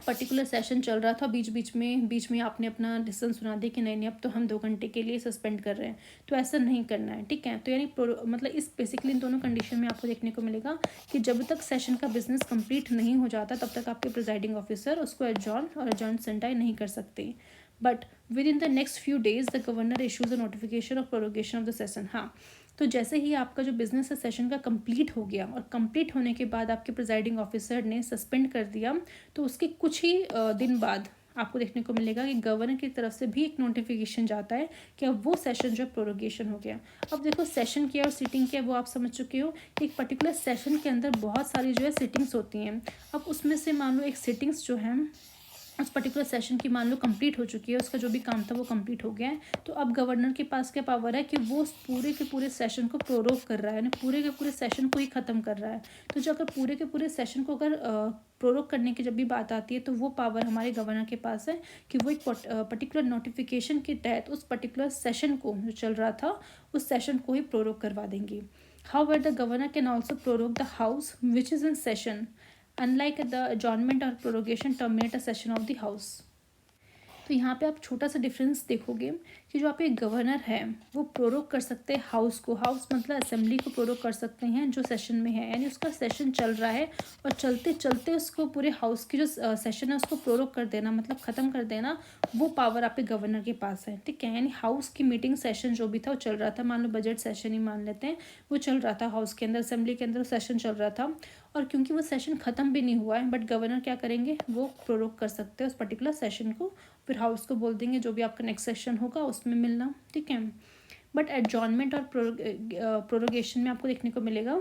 पर्टिकुलर सेशन चल रहा था, बीच में आपने अपना डिसीजन सुना दिया कि नहीं नहीं अब तो हम 2 घंटे के लिए सस्पेंड कर रहे हैं. तो ऐसा नहीं करना है. ठीक है, तो यानी मतलब इस बेसिकली इन दोनों कंडीशन में आपको देखने को मिलेगा कि जब तक सेशन का बिजनेस कंप्लीट नहीं हो जाता तब तक आपके प्रिजाइडिंग ऑफिसर उसको एडजॉर्न और एडजॉर्न सिंडाई नहीं कर सकते. But with in the next few days the governor issues a notification of prorogation of the session. हाँ, तो जैसे ही आपका जो बिजनेस है सेशन का कंप्लीट हो गया और कंप्लीट होने के बाद आपके प्रिजाइडिंग ऑफिसर ने सस्पेंड कर दिया, तो उसके कुछ ही दिन बाद आपको देखने को मिलेगा कि गवर्नर की तरफ से भी एक नोटिफिकेशन जाता है कि अब वो सेशन जो प्रोरोगेशन हो गया. अब देखो सेशन क्या और सीटिंग क्या वो आप समझ चुके हो. एक पर्टिकुलर सेशन के अंदर बहुत सारी जो है सिटिंग्स होती हैं. अब उसमें से मान लो एक सिटिंग्स जो है उस पर्टिकुलर सेशन की मान लो कंप्लीट हो चुकी है, उसका जो भी काम था वो कंप्लीट हो गया है. तो अब गवर्नर के पास क्या पावर है कि वो पूरे के पूरे सेशन को प्रोरोग कर रहा है, यानी पूरे के पूरे सेशन को ही ख़त्म कर रहा है. तो जो अगर पूरे के पूरे सेशन को अगर प्रोरोग करने की जब भी बात आती है तो वो पावर हमारे गवर्नर के पास है कि वो एक पर्टिकुलर नोटिफिकेशन के तहत उस पर्टिकुलर सेशन को जो चल रहा था उस सेशन को ही प्रोरोग करवा देंगी. However the governor can also prorogue the house which is in session, unlike the adjournment or prorogation terminate a session of the house. तो यहाँ पे आप छोटा सा डिफरेंस देखोगे कि जो आपके गवर्नर है वो प्रोरोग कर सकते हैं हाउस को. हाउस मतलब असेंबली को प्रोरोग कर सकते हैं जो सेशन में है, यानी उसका सेशन चल रहा है और चलते चलते उसको पूरे हाउस की जो सेशन है उसको प्रोरोग कर देना मतलब ख़त्म कर देना, वो पावर आपके गवर्नर के पास है. ठीक है, यानी हाउस की मीटिंग सेशन जो भी था वो चल रहा था, मान लो बजट सेशन ही मान लेते हैं, वो चल रहा था हाउस के अंदर, असेंबली के अंदर सेशन चल रहा था. और क्योंकि वो सेशन ख़त्म भी नहीं हुआ है बट गवर्नर क्या करेंगे वो प्रोरोग कर सकते हैं उस पर्टिकुलर सेशन को, फिर हाउस को बोल देंगे जो भी आपका नेक्स्ट सेशन होगा उसमें मिलना. ठीक है, बट एडजॉर्नमेंट और प्रोरोगेशन में आपको देखने को मिलेगा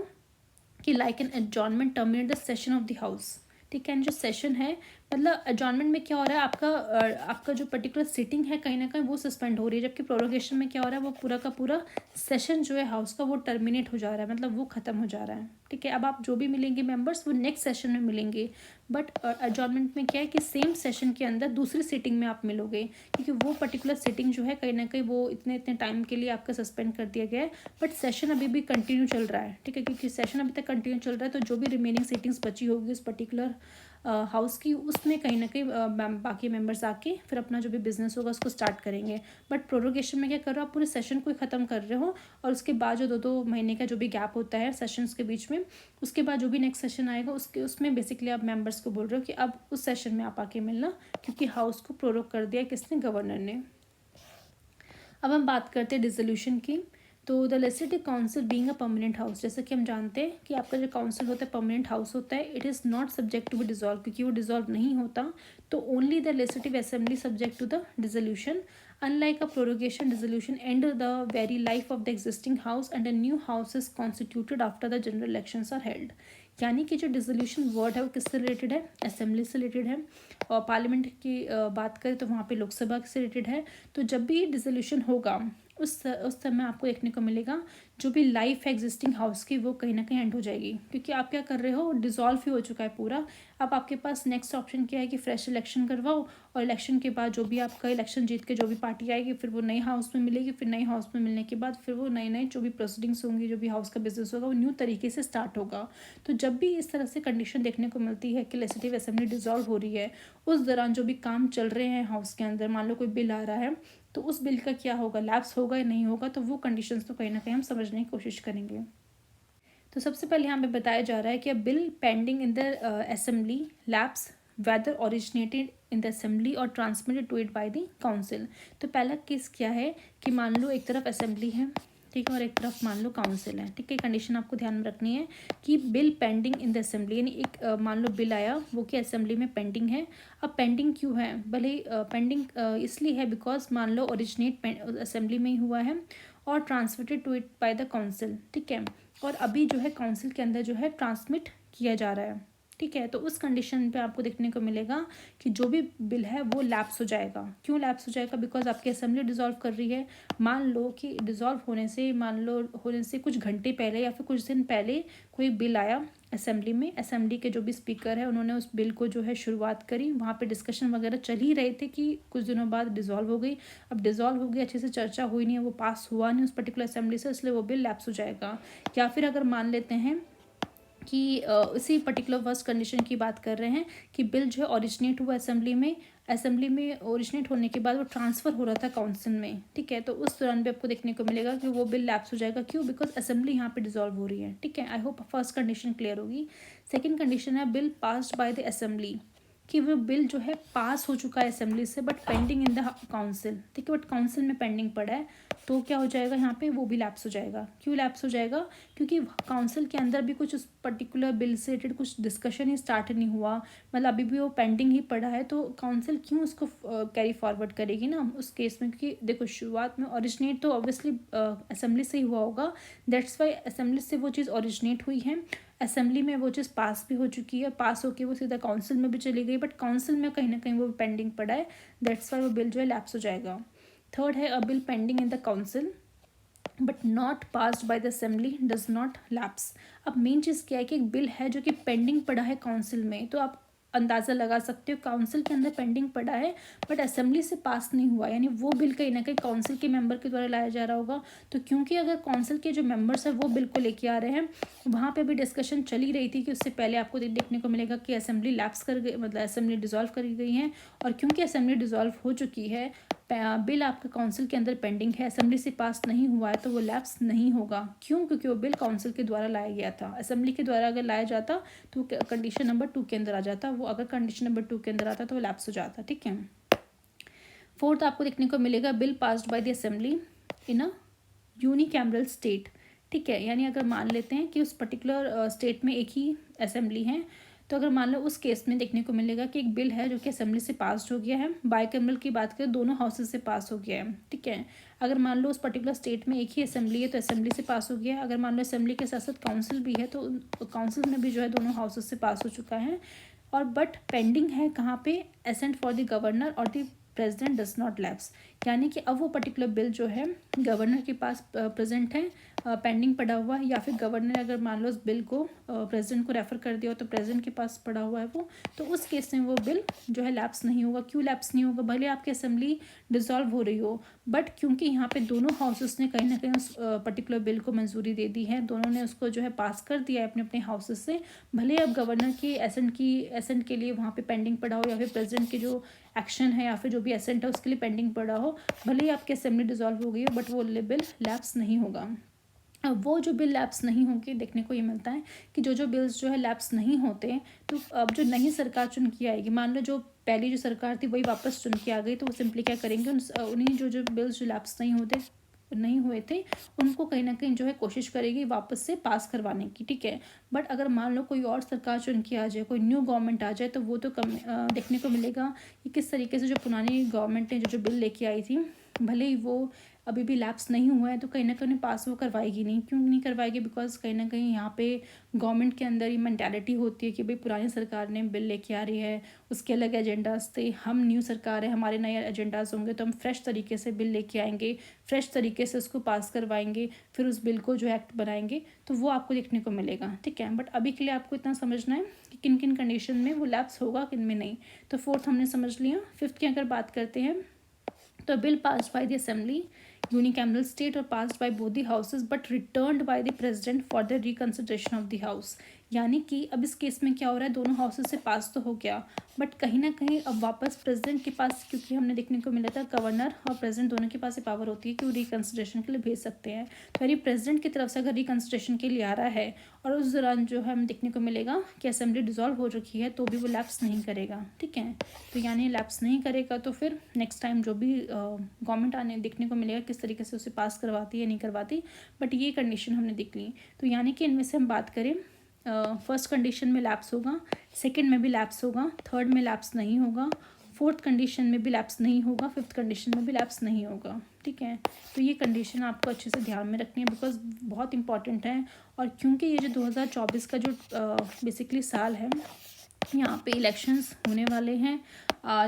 कि like an adjournment terminate the session of the house. ठीक है, जो सेशन है मतलब एडजॉर्नमेंट में क्या हो रहा है आपका जो पर्टिकुलर सिटिंग है कहीं ना कहीं वो सस्पेंड हो रही है, जबकि प्रोरोगेशन में क्या हो रहा है वो पूरा का पूरा सेशन जो है हाउस का वो टर्मिनेट हो जा रहा है, मतलब वो ख़त्म हो जा रहा है. ठीक है, अब आप जो भी मिलेंगे मेंबर्स वो नेक्स्ट सेशन में मिलेंगे. बट एडजॉर्नमेंट में क्या है कि सेम सेशन के अंदर दूसरी सिटिंग में आप मिलोगे, क्योंकि वो पर्टिकुलर सिटिंग जो है कहीं ना कहीं वो इतने इतने टाइम के लिए आपका सस्पेंड कर दिया गया है, बट सेशन अभी भी कंटिन्यू चल रहा है. ठीक है, क्योंकि सेशन अभी तक कंटिन्यू चल रहा है, तो जो भी रिमेनिंग सिटिंग्स बची होगी उस पर्टिकुलर हाउस की उसमें कहीं ना कहीं बाकी मेंबर्स आके फिर अपना जो भी बिजनेस होगा उसको स्टार्ट करेंगे. बट प्रोरोगेशन में क्या कर रहे हो आप पूरे सेशन को ही ख़त्म कर रहे हो और उसके बाद जो 2-2 महीने का जो भी गैप होता है सेशंस के बीच में, उसके बाद जो भी नेक्स्ट सेशन आएगा उसमें बेसिकली आप मेंबर्स को बोल रहे हो कि अब उस सेशन में आप आके मिलना, क्योंकि हाउस को प्रोरोग कर दिया किसने, गवर्नर ने. अब हम बात करते हैं डिसोल्यूशन की. तो the legislative council being a permanent house, जैसे कि हम जानते हैं कि आपका जो काउंसिल होता है परमानेंट हाउस होता है, it is not subject to be dissolve, क्योंकि वो डिजॉल्व नहीं होता. तो only the legislative assembly subject to the dissolution. Unlike a prorogation, dissolution end the very life of the existing house and a new house is constituted after the general elections are held. यानी कि जो dissolution word है वो किससे related है, assembly से related है. और पार्लियामेंट की बात करें तो वहाँ पे लोकसभा से रिलेटेड है. तो जब भी डिसोल्यूशन होगा उस समय आपको देखने को मिलेगा जो भी लाइफ है एग्जिस्टिंग हाउस की वो कहीं ना कहीं एंड हो जाएगी, क्योंकि आप क्या कर रहे हो डिसॉल्व ही हो चुका है पूरा. अब आपके पास नेक्स्ट ऑप्शन क्या है कि फ्रेश इलेक्शन करवाओ, और इलेक्शन के बाद जो भी आपका इलेक्शन जीत के जो भी पार्टी आएगी फिर वो नए हाउस में मिलेगी, फिर नए हाउस में मिलने के बाद फिर वो नए नए जो भी प्रोसीडिंग्स होंगी, जो भी हाउस का बिजनेस होगा वो न्यू तरीके से स्टार्ट होगा. तो जब भी इस तरह से कंडीशन देखने को मिलती है कि लेजिस्लेटिव असेंबली डिसॉल्व हो रही है, उस दौरान जो भी काम चल रहे हैं हाउस के अंदर, मान लो कोई बिल आ रहा है तो उस बिल का क्या होगा, लैप्स होगा या नहीं होगा, तो वो कंडीशंस तो कहीं ना कहीं हम समझने की कोशिश करेंगे. तो सबसे पहले यहाँ पे बताया जा रहा है कि a bill pending in the assembly lapse whether originated in the assembly और transmitted to it by the council. तो पहला केस क्या है कि मान लो एक तरफ असेंबली है, ठीक है, और एक तरफ मान लो काउंसिल है। ठीक है, कंडीशन आपको ध्यान में रखनी है कि bill pending in the assembly, यानी एक मान लो बिल आया वो कि असेंबली में पेंडिंग है। अब पेंडिंग क्यों है, भले पेंडिंग इसलिए है बिकॉज मान लो ओरिजिनेट असेंबली में ही हुआ है और transmitted to it by the council. ठीक है, और अभी जो है काउंसिल के अंदर जो है ट्रांसमिट किया जा रहा है। ठीक है, तो उस कंडीशन पे आपको देखने को मिलेगा कि जो भी बिल है वो लैप्स हो जाएगा। क्यों लैप्स हो जाएगा, बिकॉज आपकी असेंबली डिसॉल्व कर रही है। मान लो कि डिसॉल्व होने से कुछ घंटे पहले या फिर कुछ दिन पहले कोई बिल आया असेंबली में, असेंबली के जो भी स्पीकर है उन्होंने उस बिल को जो है शुरुआत करी, वहाँ पे डिस्कशन वगैरह चल ही रहे थे कि कुछ दिनों बाद डिसॉल्व हो गई। अब डिसॉल्व हो गई, अच्छे से चर्चा हुई नहीं है, वो पास हुआ नहीं उस पर्टिकुलर असेंबली से, इसलिए वो बिल लैप्स हो जाएगा। या फिर अगर मान लेते हैं कि इसी पर्टिकुलर फर्स्ट कंडीशन की बात कर रहे हैं कि बिल जो है ओरिजिनेट हुआ असेंबली में ओरिजिनेट होने के बाद वो ट्रांसफ़र हो रहा था काउंसिल में। ठीक है, तो उस दौरान भी आपको देखने को मिलेगा कि वो बिल लैप्स हो जाएगा। क्यों, बिकॉज असेंबली यहाँ पे डिसॉल्व हो रही है। ठीक है, I hope first condition clear होगी। सेकेंड कंडीशन है bill passed by the assembly, कि वो बिल जो है पास हो चुका है असेंबली से but pending in the council. ठीक है, बट काउंसिल में पेंडिंग पड़ा है, तो क्या हो जाएगा यहाँ पे, वो भी लैप्स हो जाएगा। क्यों लैप्स हो जाएगा, क्योंकि काउंसिल के अंदर भी कुछ उस पर्टिकुलर बिल से रिलेटेड कुछ डिस्कशन ही स्टार्ट नहीं हुआ, मतलब अभी भी वो पेंडिंग ही पड़ा है, तो काउंसिल क्यों उसको कैरी फॉरवर्ड करेगी ना उस केस में। क्योंकि देखो शुरुआत में ओरिजिनेट तो ऑब्वियसली असेंबली से ही हुआ होगा, दैट्स वाई असेंबली से वो चीज़ ओरिजिनेट हुई है, असेंबली में वो चीज़ पास भी हो चुकी है, पास होकर वो सीधा काउंसिल में भी चली गई, बट काउंसिल में कहीं ना कहीं वो पेंडिंग पड़ा है, दैट्स वाई वो बिल जो है लैप्स हो जाएगा। थर्ड है अ bill pending in the council but not passed by the assembly does not lapse. अब मेन चीज़ क्या है कि एक बिल है जो कि पेंडिंग पड़ा है काउंसिल में, तो आप अंदाज़ा लगा सकते हो काउंसिल के अंदर पेंडिंग पड़ा है बट असेंबली से पास नहीं हुआ, यानी वो बिल कहीं ना कहीं काउंसिल के मेंबर के द्वारा लाया जा रहा होगा। तो क्योंकि अगर काउंसिल के जो मेंबर्स हैं वो बिल को लेके आ रहे हैं, वहाँ पे भी डिस्कशन चली रही थी कि उससे पहले आपको देखने को मिलेगा कि असेंबली लैप्स कर गई, मतलब असेंबली डिसॉल्व कर गई है, और क्योंकि असेंबली डिसॉल्व हो चुकी है, बिल आपका काउंसिल के अंदर पेंडिंग है, असेंबली से पास नहीं हुआ है, तो वो लैप्स नहीं होगा। क्यों, क्योंकि वो बिल काउंसिल के द्वारा लाया गया था। असेंबली के द्वारा अगर लाया जाता तो कंडीशन नंबर 2 के अंदर आ जाता, वो अगर कंडीशन नंबर 2 के अंदर आता तो वो लैप्स हो जाता। ठीक है, फोर्थ आपको देखने को मिलेगा bill passed by the assembly in a unicameral state. ठीक है, यानी अगर मान लेते हैं कि उस पर्टिकुलर स्टेट में एक ही असेंबली है, तो अगर मान लो उस केस में देखने को मिलेगा कि एक बिल है जो कि असेंबली से पास हो गया है, बाइकैमरल की बात करें दोनों हाउसेज से पास हो गया है। ठीक है, अगर मान लो उस पर्टिकुलर स्टेट में एक ही असेंबली है तो असेंबली से पास हो गया है, अगर मान लो असेंबली के साथ साथ काउंसिल भी है तो काउंसिल में भी जो है दोनों हाउसेज से पास हो चुका है, और बट पेंडिंग है कहाँ पे, असेंट फॉर द गवर्नर और the president does not lapse, यानी कि अब वो पर्टिकुलर बिल जो है गवर्नर के पास प्रेजेंट है, पेंडिंग पड़ा हुआ है, या फिर गवर्नर अगर मान लो उस बिल को प्रेसिडेंट को रेफर कर दिया हो तो प्रेसिडेंट के पास पड़ा हुआ है वो, तो उस केस में वो बिल जो है लैप्स नहीं होगा। क्यों लैप्स नहीं होगा, भले आपकी असेंबली डिसॉल्व हो रही हो, बट क्योंकि यहाँ पे दोनों हाउसेस ने कहीं ना कहीं उस पर्टिकुलर बिल को मंजूरी दे दी है, दोनों ने उसको जो है पास कर दिया है अपने अपने हाउसेस से, भले अब गवर्नर की एसेंट के लिए वहाँ पे पेंडिंग पड़ा हो, या फिर प्रेसिडेंट की जो एक्शन है या फिर जो भी एसेंट है उसके लिए पेंडिंग पड़ा हो, भले ही आपकी असेंबली डिसॉल्व हो गई हो, बट वो बिल लैप्स नहीं होगा। अब वो जो बिल लैप्स नहीं होंगे, देखने को ये मिलता है कि जो बिल्स जो है लैप्स नहीं होते, तो अब जो नई सरकार चुन के आएगी, मान लो जो पहली जो सरकार थी वही वापस चुन के आ गई, तो वो सिंपली क्या करेंगे, उन्हीं जो बिल्स जो लैप्स नहीं हुए थे उनको कहीं ना कहीं जो है कोशिश करेगी वापस से पास करवाने की। ठीक है, बट अगर मान लो कोई और सरकार चुन के आ जाए, कोई न्यू गवर्नमेंट आ जाए, तो वो तो देखने को मिलेगा कि किस तरीके से जो पुरानी गवर्नमेंट ने जो बिल लेके आई थी, भले ही वो अभी भी लैप्स नहीं हुआ है, तो कहीं ना कहीं पास वो करवाएगी नहीं। क्यों नहीं करवाएगी, बिकॉज कहीं ना कहीं यहाँ पे गवर्नमेंट के अंदर ये मैंटेलिटी होती है कि भाई पुरानी सरकार ने बिल लेके आ रही है, उसके अलग एजेंडाज थे, हम न्यू सरकार है, हमारे नए एजेंडाज होंगे, तो हम फ्रेश तरीके से बिल लेके आएंगे, फ्रेश तरीके से उसको पास करवाएंगे, फिर उस बिल को जो एक्ट बनाएंगे, तो वो आपको देखने को मिलेगा। ठीक है, बट अभी के लिए आपको इतना समझना है कि किन किन कंडीशन में वो लैप्स होगा, किन में नहीं। तो फोर्थ हमने समझ लिया। फिफ्थ की अगर बात करते हैं तो bill passed by the assembly unicameral state or passed by both the houses but returned by the president for the reconsideration of the house, यानी कि अब इस केस में क्या हो रहा है, दोनों हाउसेस से पास तो हो गया, बट कहीं ना कहीं अब वापस प्रेसिडेंट के पास, क्योंकि हमने देखने को मिला था गवर्नर और प्रेसिडेंट दोनों के पास ये पावर होती है कि वो रिकन्सिडरेशन के लिए भेज सकते हैं। तो यदि प्रेसिडेंट की तरफ से अगर रिकन्सिडरेशन के लिए आ रहा है और उस दौरान जो है हमें देखने को मिलेगा कि असेंबली डिसॉल्व हो रखी है, तो भी वो लैप्स नहीं करेगा। ठीक है, तो यानी लैप्स नहीं करेगा, तो फिर नेक्स्ट टाइम जो भी गवर्नमेंट आने देखने को मिलेगा किस तरीके से उसे पास करवाती है या नहीं करवाती, बट ये कंडीशन हमने देख ली। तो यानी कि इनमें से हम बात करें, फर्स्ट कंडीशन में लैप्स होगा, सेकंड में भी लैप्स होगा, थर्ड में लैप्स नहीं होगा, फोर्थ कंडीशन में भी लैप्स नहीं होगा, फिफ्थ कंडीशन में भी लैप्स नहीं होगा। ठीक है, तो ये कंडीशन आपको अच्छे से ध्यान में रखनी है, बिकॉज बहुत इंपॉर्टेंट है। और क्योंकि ये जो 2024 का जो बेसिकली साल है, यहाँ पे इलेक्शंस होने वाले हैं,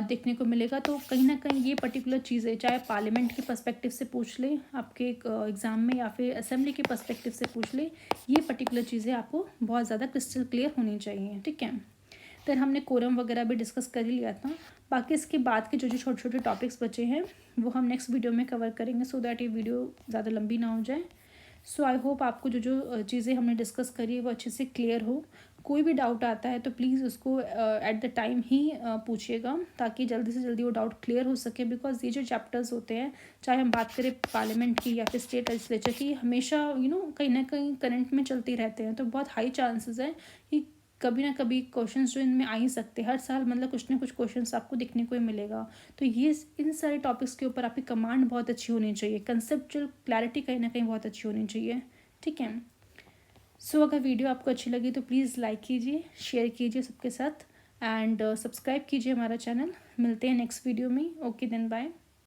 देखने को मिलेगा, तो कहीं ना कहीं ये पर्टिकुलर चीज़ें, चाहे पार्लियामेंट के पर्सपेक्टिव से पूछ ले आपके एग्ज़ाम में या फिर असेंबली के पर्सपेक्टिव से पूछ ले, ये पर्टिकुलर चीज़ें आपको बहुत ज़्यादा क्रिस्टल क्लियर होनी चाहिए। ठीक है, फिर हमने कोरम वगैरह भी डिस्कस कर ही लिया था। बाकी इसके बाद के जो जो छोटे छोटे टॉपिक्स बचे हैं वो हम नेक्स्ट वीडियो में कवर करेंगे, सो दैट ये वीडियो ज़्यादा लंबी ना हो जाए। सो आई होप आपको जो जो चीज़ें हमने डिस्कस करी है वो अच्छे से क्लियर हो। कोई भी डाउट आता है तो प्लीज़ उसको एट द टाइम ही पूछिएगा, ताकि जल्दी से जल्दी वो डाउट क्लियर हो सके। बिकॉज ये जो चैप्टर्स होते हैं, चाहे हम बात करें पार्लियामेंट की या फिर स्टेट लेजिस्लेचर की, हमेशा कहीं ना कहीं करंट में चलते रहते हैं, तो बहुत हाई चांसेस है कि कभी ना कभी क्वेश्चंस जो इनमें आ ही सकते हैं। हर साल मतलब कुछ ना कुछ क्वेश्चंस आपको देखने को ही मिलेगा। तो ये इन सारे टॉपिक्स के ऊपर आपकी कमांड बहुत अच्छी होनी चाहिए, कंसेप्चुअल क्लैरिटी कहीं ना कहीं बहुत अच्छी होनी चाहिए। ठीक है, सो अगर वीडियो आपको अच्छी लगी तो प्लीज़ लाइक कीजिए, शेयर कीजिए सबके साथ, एंड सब्सक्राइब कीजिए हमारा चैनल। मिलते हैं नेक्स्ट वीडियो में। Okay then, bye.